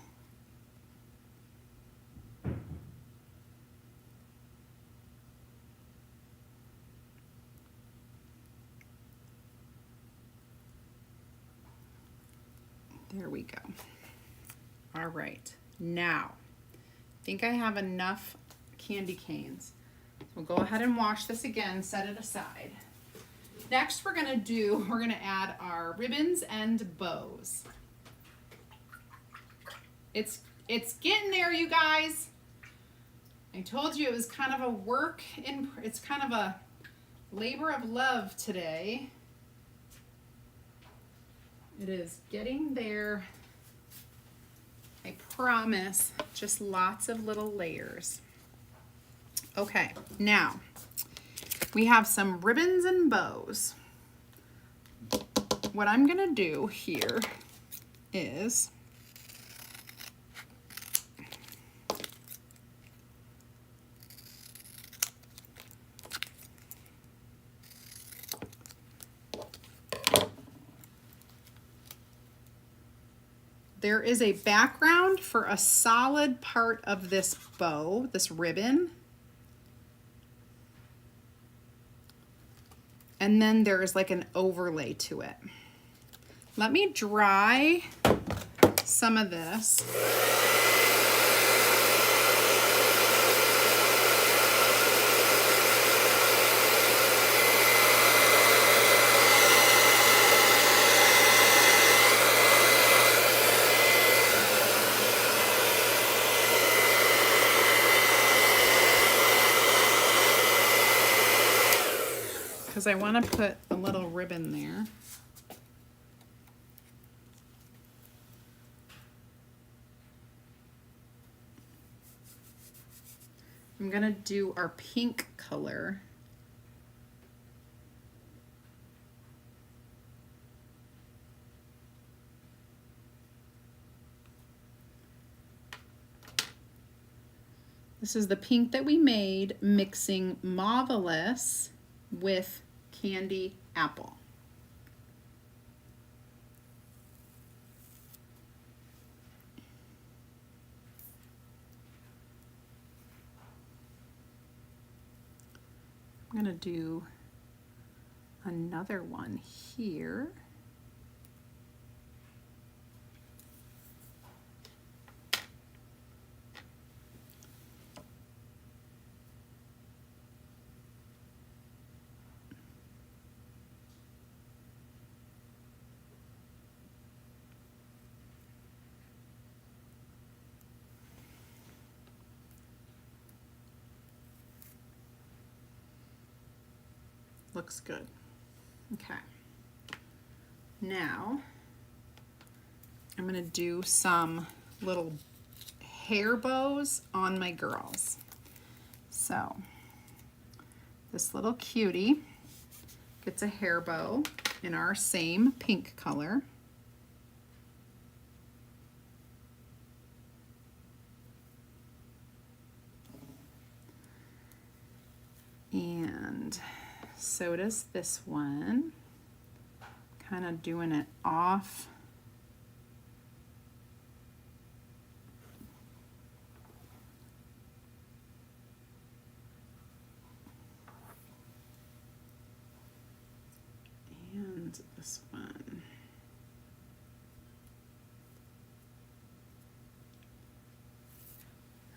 There we go. All right, now, I think I have enough candy canes. So we'll go ahead and wash this again, set it aside. Next we're gonna add our ribbons and bows. It's getting there, you guys. I told you it was kind of a it's kind of a labor of love today. It is getting there. I promise. Just lots of little layers. Okay, now we have some ribbons and bows. What I'm gonna do here is there is a background for a solid part of this bow, this ribbon. And then there's like an overlay to it. Let me dry some of this. Because I want to put a little ribbon there. I'm going to do our pink color. This is the pink that we made mixing Marvelous with Candy Apple. I'm going to do another one here. Looks good. Okay. Now I'm going to do some little hair bows on my girls. So this little cutie gets a hair bow in our same pink color. And so does this one. Kind of doing it off. And this one.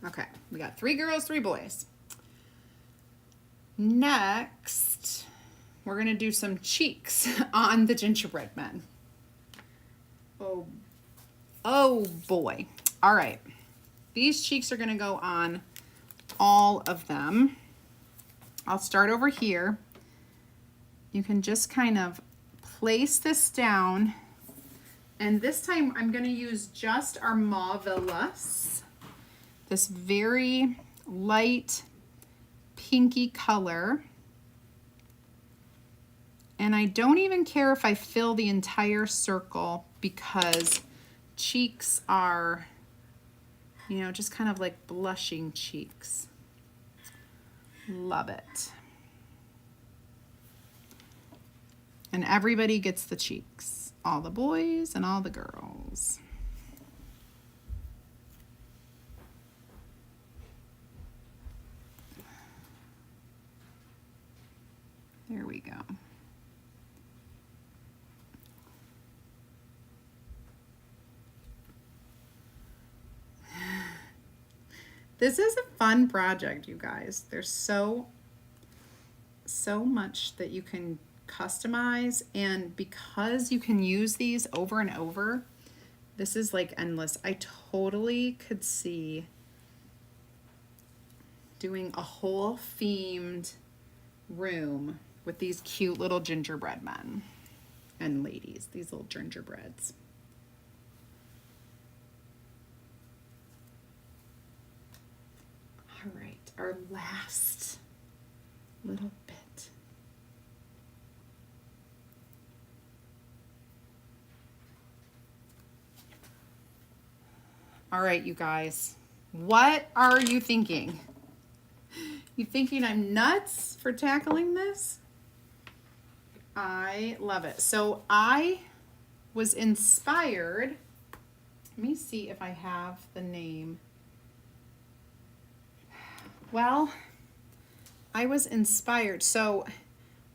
Okay, we got 3 girls, 3 boys. Next, we're gonna do some cheeks on the gingerbread men. Oh boy. All right. These cheeks are gonna go on all of them. I'll start over here. You can just kind of place this down. And this time I'm gonna use just our Marvelous. This very light pinky color. And I don't even care if I fill the entire circle because cheeks are, you know, just kind of like blushing cheeks. Love it. And everybody gets the cheeks, all the boys and all the girls. There we go. This is a fun project, you guys. There's so much that you can customize, and because you can use these over and over, this is like endless. I totally could see doing a whole themed room with these cute little gingerbread men and ladies, these little gingerbreads. our last little bit. All right, you guys, what are you thinking? You thinking I'm nuts for tackling this? I love it. So I was inspired. Let me see if I have the name. Well, I was inspired. So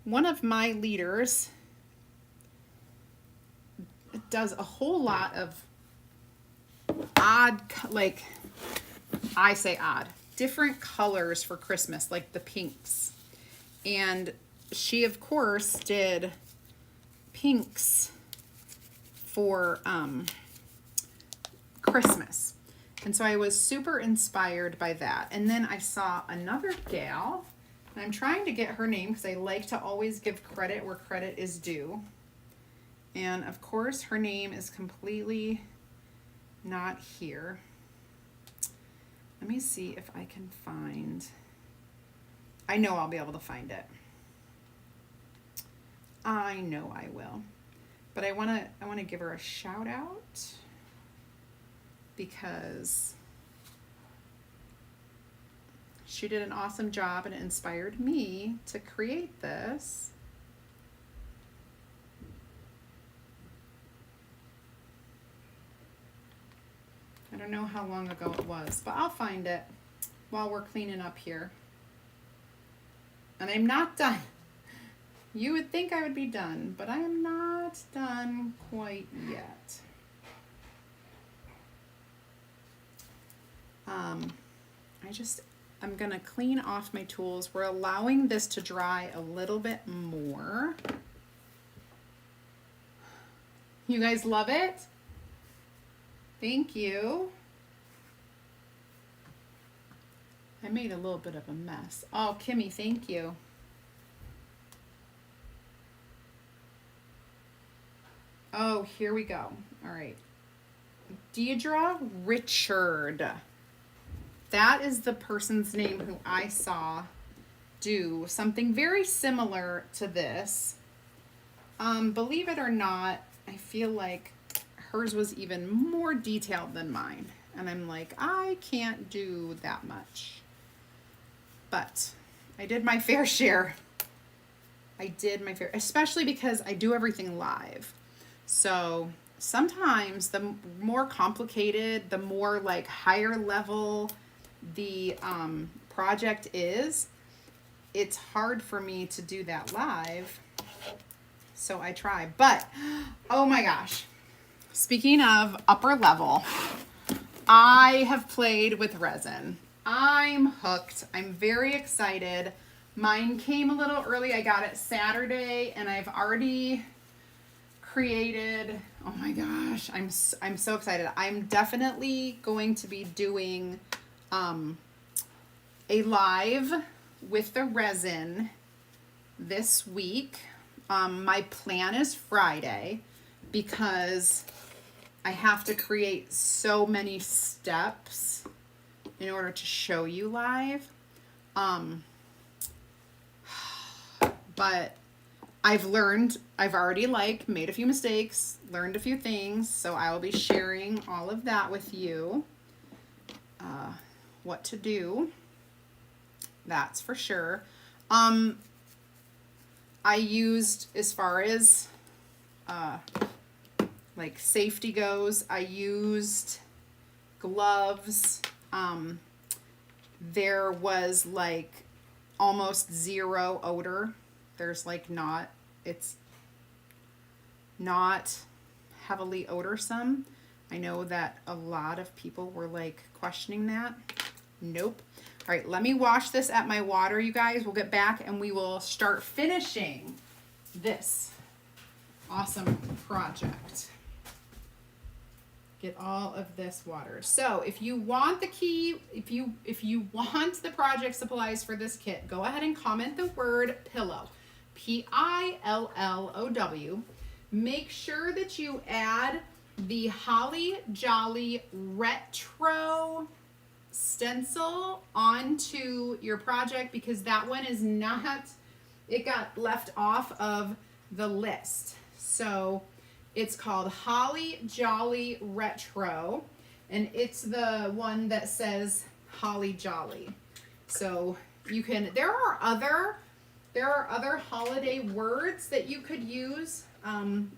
one of my leaders does a whole lot of odd, like, I say odd, different colors for Christmas, like the pinks. And she, of course, did pinks for Christmas. And so I was super inspired by that. And then I saw another gal, and I'm trying to get her name because I like to always give credit where credit is due. And of course, her name is completely not here. Let me see if I can find. I know I'll be able to find it. I know I will. But I want to give her a shout out because she did an awesome job and it inspired me to create this. I don't know how long ago it was, but I'll find it while we're cleaning up here. And I'm not done. You would think I would be done, but I am not done quite yet. I'm gonna clean off my tools. We're allowing this to dry a little bit more. You guys love it? Thank you. I made a little bit of a mess. Oh, Kimmy, thank you. Oh, here we go. All right. Deidre Richard. That is the person's name who I saw do something very similar to this. Believe it or not, I feel like hers was even more detailed than mine. And I'm like, I can't do that much. But I did my fair share. I did my fair, especially because I do everything live. So sometimes the more complicated, the more like higher level the project is, it's hard for me to do that live. So I try. But, oh my gosh. Speaking of upper level, I have played with resin. I'm hooked. I'm very excited. Mine came a little early. I got it Saturday and I've already created, oh my gosh, I'm so excited. I'm definitely going to be doing a live with the resin this week. My plan is Friday because I have to create so many steps in order to show you live. But I've already made a few mistakes, learned a few things, so I will be sharing all of that with you. What to do, that's for sure. I used, as far as like safety goes, I used gloves. There was like almost zero odor. There's like it's not heavily odorsome. I know that a lot of people were like questioning that. Nope. All right, let me wash this at my water, you guys. We'll get back and we will start finishing this awesome project. Get all of this water. So if you want the key, if you want the project supplies for this kit, go ahead and comment the word pillow. Pillow. Make sure that you add the Holly Jolly Retro stencil onto your project because that one is not, it got left off of the list. So it's called Holly Jolly Retro, and it's the one that says Holly Jolly. So you can, there are other holiday words that you could use,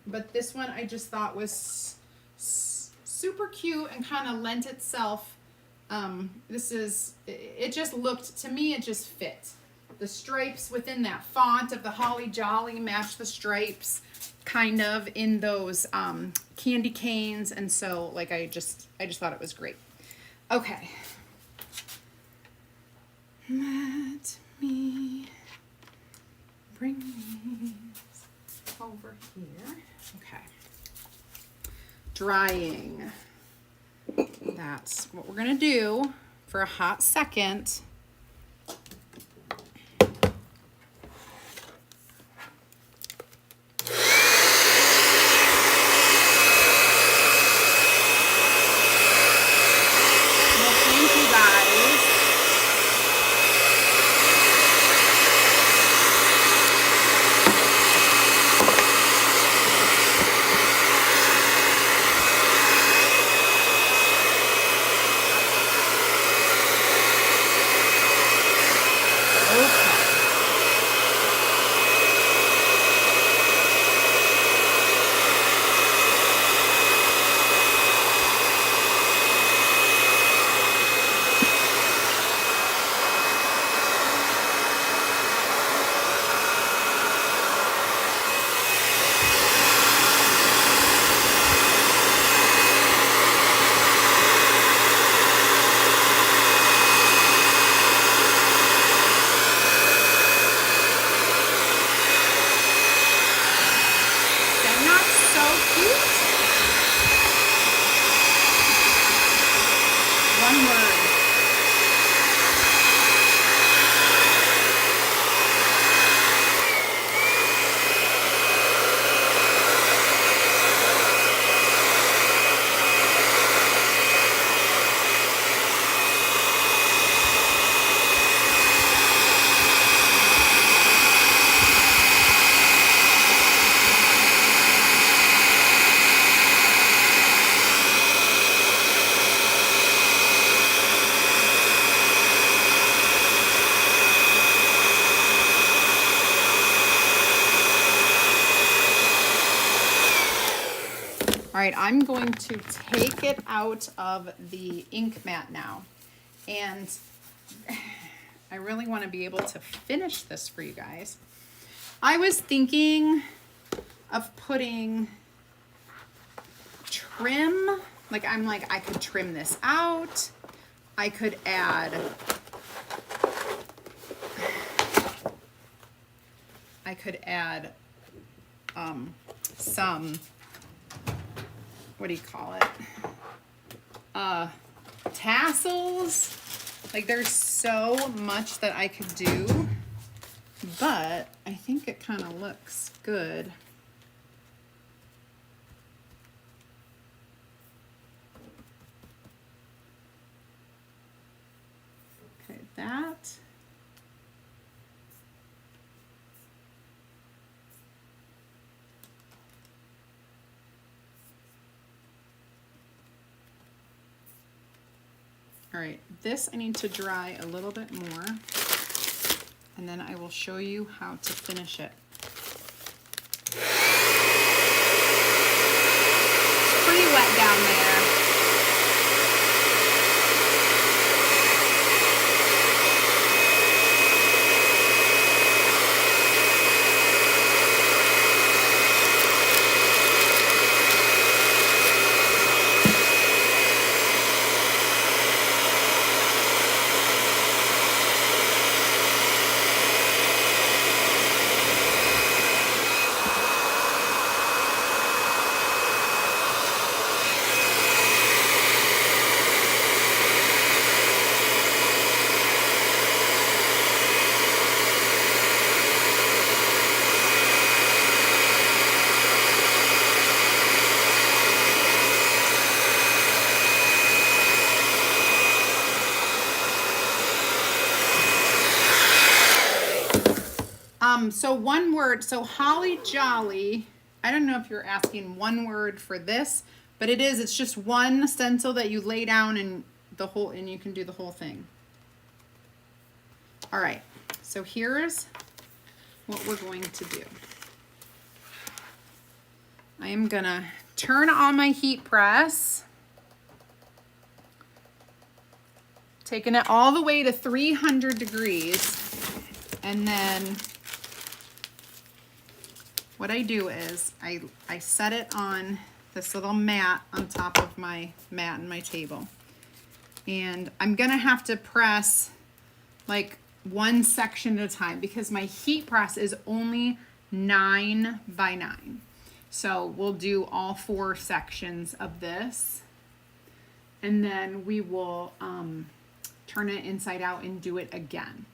but this one I just thought was super cute and kind of lent itself. It just looked, to me, it just fit. The stripes within that font of the Holly Jolly match the stripes kind of in those candy canes, and so like I just thought it was great. Okay. Let me bring these over here. Okay. Drying. That's what we're gonna do for a hot second. All right, I'm going to take it out of the ink mat now. And I really want to be able to finish this for you guys. I was thinking of putting trim, I could trim this out. I could add, some, what do you call it? Tassels. Like, there's so much that I could do, but I think it kind of looks good. Okay, that. All right, this I need to dry a little bit more, and then I will show you how to finish it. It's pretty wet down there. So one word, so holly jolly. I don't know if you're asking one word for this, but it is, it's just one stencil that you lay down and and you can do the whole thing. All right, so here's what we're going to do. I am gonna turn on my heat press, taking it all the way to 300 degrees, and then what I do is I set it on this little mat on top of my mat and my table. And I'm gonna have to press like one section at a time because my heat press is only 9 by 9. So we'll do all 4 sections of this, and then we will turn it inside out and do it again.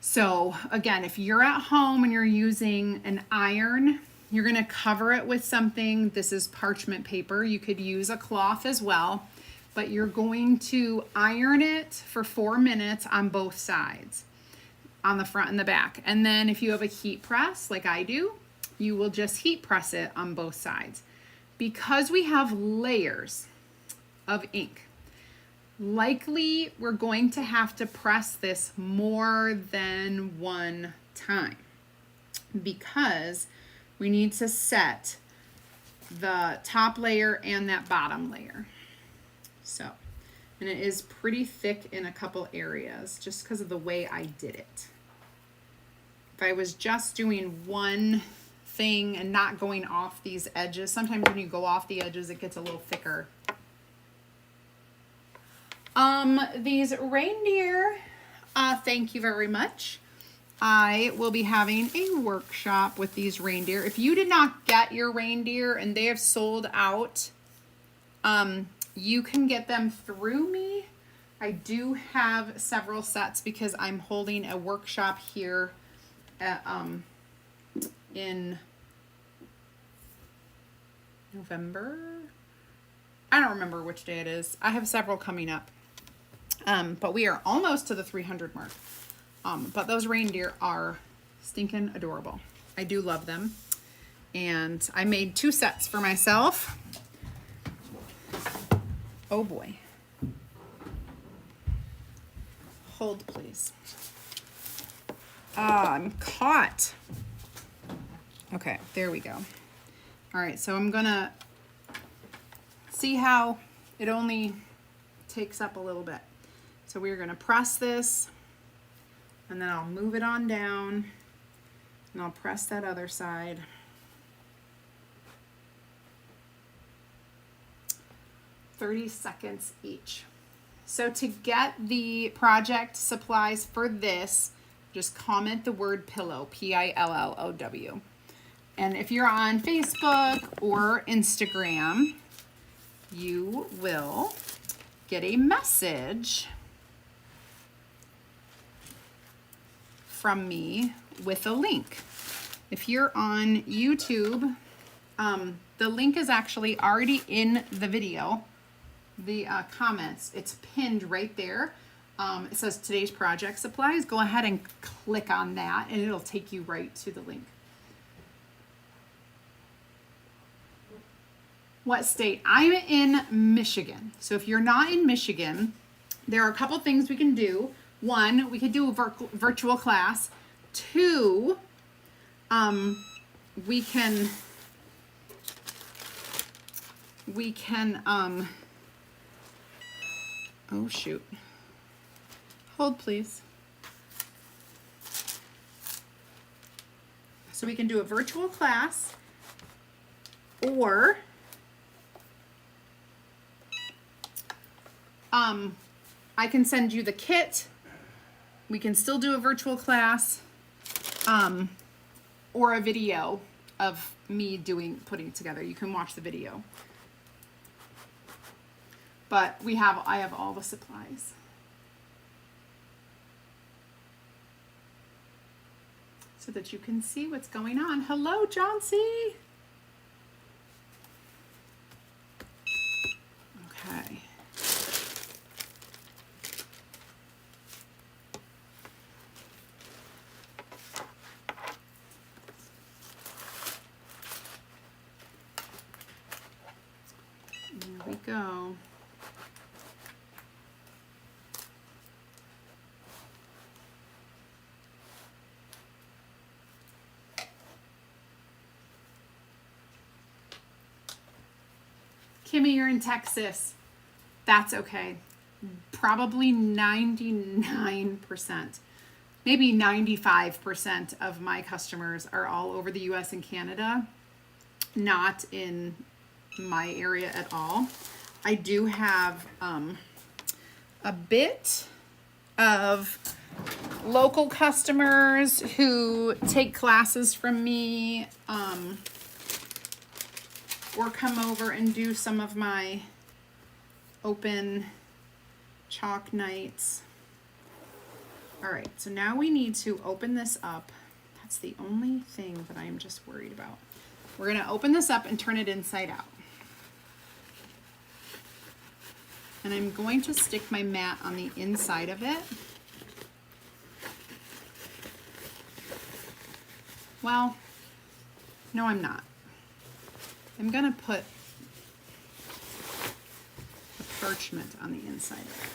So again, if you're at home and you're using an iron, you're gonna cover it with something. This is parchment paper. You could use a cloth as well, but you're going to iron it for 4 minutes on both sides, on the front and the back. And then if you have a heat press like I do, you will just heat press it on both sides. Because we have layers of ink, likely we're going to have to press this more than one time because we need to set the top layer and that bottom layer. So, and it is pretty thick in a couple areas just because of the way I did it. If I was just doing one thing and not going off these edges, sometimes when you go off the edges it gets a little thicker. These reindeer, thank you very much. I will be having a workshop with these reindeer. If you did not get your reindeer and they have sold out, you can get them through me. I do have several sets because I'm holding a workshop here at, in November. I don't remember which day it is. I have several coming up. But we are almost to the 300 mark. But those reindeer are stinking adorable. I do love them. And I made 2 sets for myself. Oh boy. Hold, please. I'm caught. Okay, there we go. All right, so I'm gonna see how it only takes up a little bit. So we're gonna press this, and then I'll move it on down, and I'll press that other side. $30 seconds each. So to get the project supplies for this, just comment the word pillow, Pillow. And if you're on Facebook or Instagram, you will get a message from me with a link. If you're on YouTube, the link is actually already in the video, the comments. It's pinned right there. It says today's project supplies. Go ahead and click on that and it'll take you right to the link. What state? I'm in Michigan. So if you're not in Michigan, there are a couple things we can do. 1, we could do a virtual class. 2, we can oh shoot. Hold please. So we can do a virtual class, or I can send you the kit. We can still do a virtual class, or a video of me putting it together. You can watch the video. But I have all the supplies. So that you can see what's going on. Hello, John C. Okay. go. Kimmy, you're in Texas. That's okay. Probably 99%, maybe 95% of my customers are all over the US and Canada, not in my area at all. I do have a bit of local customers who take classes from me, or come over and do some of my open chalk nights. All right, so now we need to open this up. That's the only thing that I'm just worried about. We're gonna open this up and turn it inside out. And I'm going to stick my mat on the inside of it. Well, no, I'm not. I'm gonna put the parchment on the inside of it.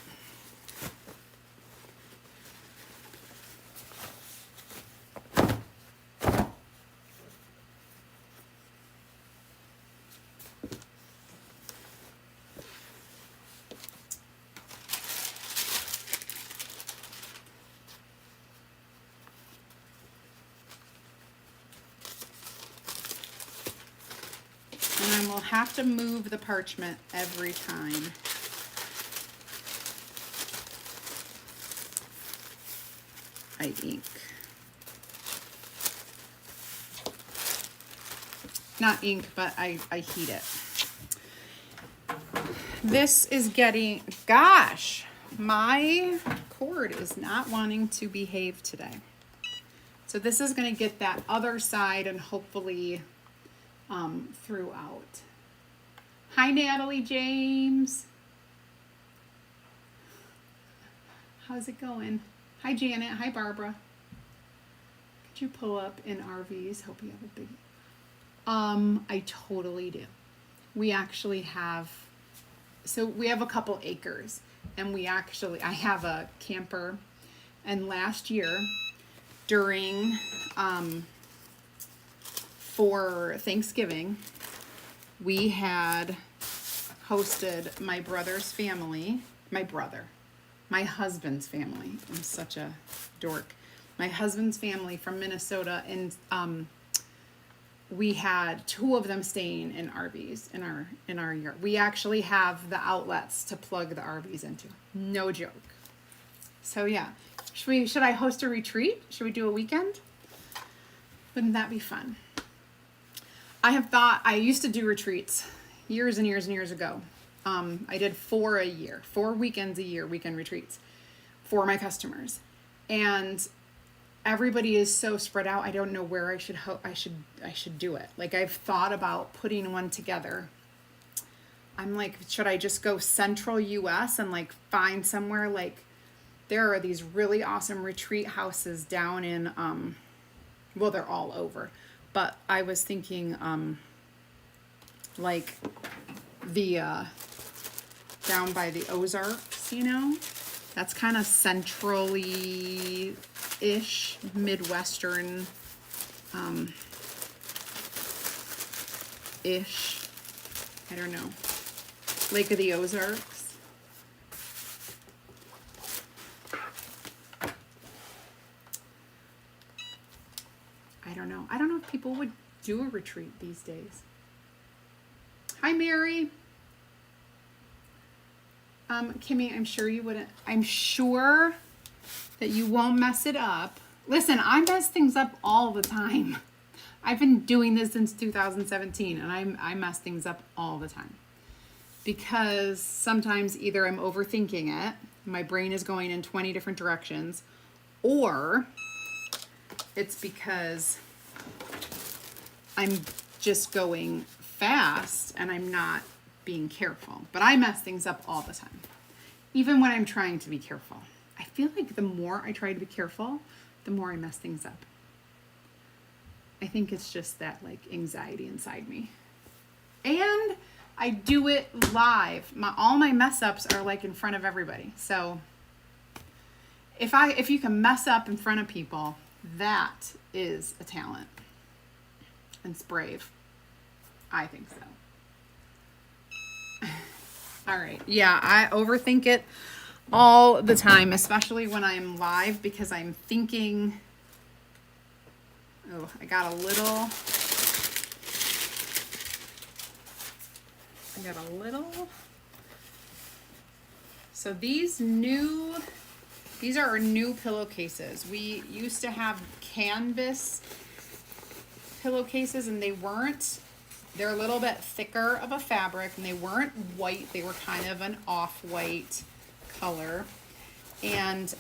And then we'll have to move the parchment every time. I ink. Not ink, but I heat it. This is getting, gosh, my cord is not wanting to behave today. So this is going to get that other side and hopefully throughout. Hi, Natalie James. How's it going? Hi, Janet. Hi, Barbara. Could you pull up in RVs? Hope you have a big... I totally do. We actually have... So we have a couple acres. And I have a camper. And last year, during... for Thanksgiving, we had hosted my brother's family, my husband's family. I'm such a dork. My husband's family from Minnesota, and we had 2 of them staying in RVs in our yard. We actually have the outlets to plug the RVs into. No joke. So yeah, should I host a retreat? Should we do a weekend? Wouldn't that be fun? I have thought, I used to do retreats years and years and years ago. I did 4 a year, 4 weekends a year, weekend retreats for my customers. And everybody is so spread out. I don't know where I should do it. Like, I've thought about putting one together. I'm like, should I just go central US and like find somewhere? Like, there are these really awesome retreat houses down in, well, they're all over. But I was thinking, like the, down by the Ozarks, you know, that's kind of centrally-ish, Midwestern, ish, I don't know, Lake of the Ozarks. I don't know. I don't know if people would do a retreat these days. Hi, Mary. Kimmy, I'm sure you wouldn't. I'm sure that you won't mess it up. Listen, I mess things up all the time. I've been doing this since 2017, and I mess things up all the time. Because sometimes either I'm overthinking it, my brain is going in 20 different directions, or it's because I'm just going fast and I'm not being careful. But I mess things up all the time, even when I'm trying to be careful. I feel like the more I try to be careful, the more I mess things up. I think it's just that like anxiety inside me. And I do it live. All my mess ups are like in front of everybody. So if you can mess up in front of people, that is a talent. And it's brave. I think so. All right. Yeah, I overthink it all the time, especially when I'm live, because I'm thinking, oh, I got a little. So these are our new pillowcases. We used to have canvas pillowcases, and they're a little bit thicker of a fabric, and they weren't white. They were kind of an off-white color. And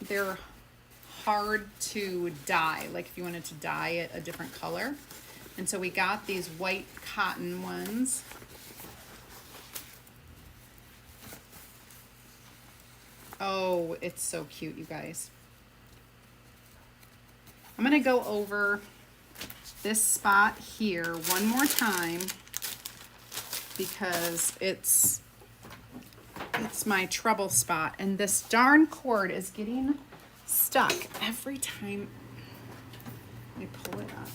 they're hard to dye, like if you wanted to dye it a different color. And so we got these white cotton ones. Oh, it's so cute, you guys. I'm gonna go over this spot here one more time because it's my trouble spot, and this darn cord is getting stuck every time I pull it up.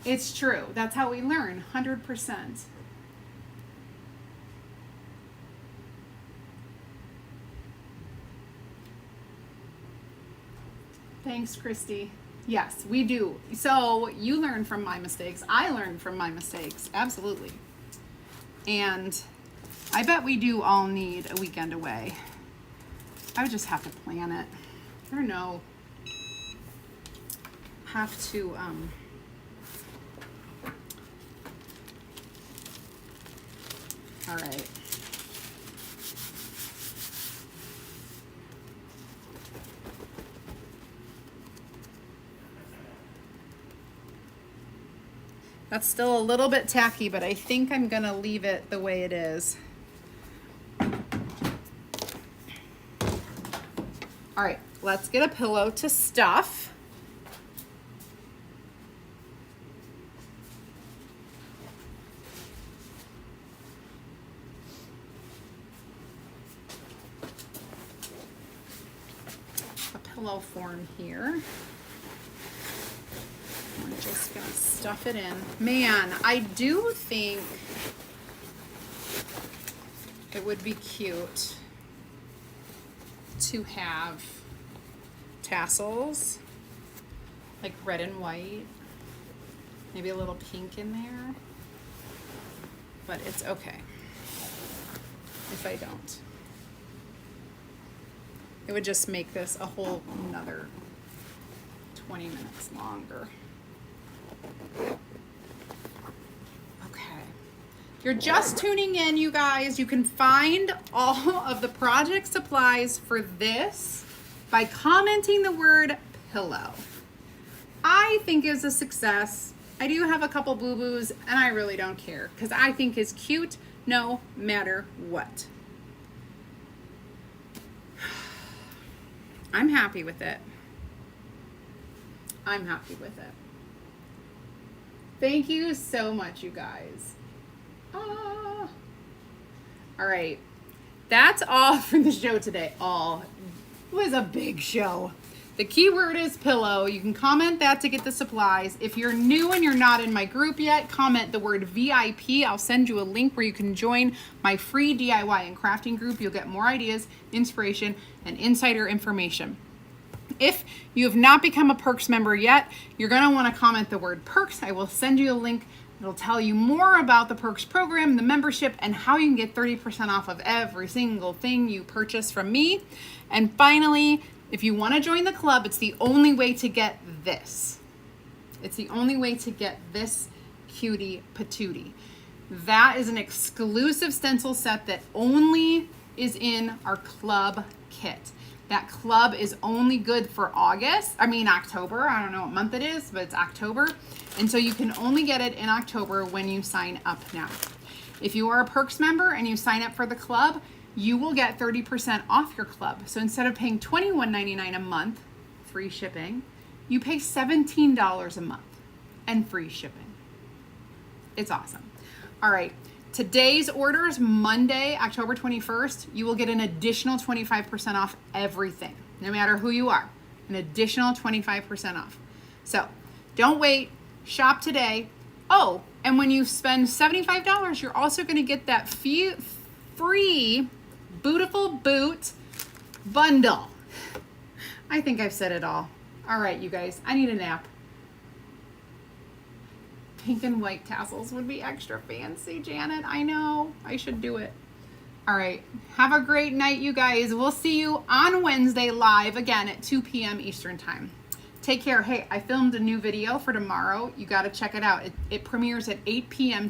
It's true. That's how we learn, 100%. Thanks, Christy. Yes, we do. So you learn from my mistakes. I learn from my mistakes. Absolutely. And I bet we do all need a weekend away. I would just have to plan it. I don't know. Have to, all right. That's still a little bit tacky, but I think I'm gonna leave it the way it is. All right, let's get a pillow to stuff. A pillow form here. I'm just gonna stuff it in. Man, I do think it would be cute to have tassels, like red and white, maybe a little pink in there, but it's okay if I don't. It would just make this a whole another 20 minutes longer. Okay. You're just tuning in, you guys. You can find all of the project supplies for this by commenting the word pillow. I think is a success. I do have a couple boo-boos, and I really don't care because I think it's cute no matter what. I'm happy with it. I'm happy with it. Thank you so much, you guys. All right. That's all for the show today. All. It was a big show. The keyword is pillow. You can comment that to get the supplies. If you're new and you're not in my group yet, comment the word VIP. I'll send you a link where you can join my free DIY and crafting group. You'll get more ideas, inspiration, and insider information. If you have not become a Perks member yet, you're going to want to comment the word Perks. I will send you a link. It'll tell you more about the Perks program, the membership, and how you can get 30% off of every single thing you purchase from me. And finally, if you want to join the club, it's the only way to get this. It's the only way to get this cutie patootie. That is an exclusive stencil set that only is in our club kit. That club is only good for October. I don't know what month it is, but it's October. And so you can only get it in October when you sign up now. If you are a Perks member and you sign up for the club, you will get 30% off your club. So instead of paying $21.99 a month free shipping, you pay $17 a month and free shipping. It's awesome. All right. Today's orders, Monday, October 21st, you will get an additional 25% off everything, no matter who you are, an additional 25% off. So don't wait, shop today. Oh, and when you spend $75, you're also going to get that free Beautiful Boot bundle. I think I've said it all. All right, you guys, I need a nap. Pink and white tassels would be extra fancy, Janet. I know. I should do it. All right. Have a great night, you guys. We'll see you on Wednesday live again at 2 p.m. Eastern Time. Take care. Hey, I filmed a new video for tomorrow. You got to check it out. It premieres at 8 p.m.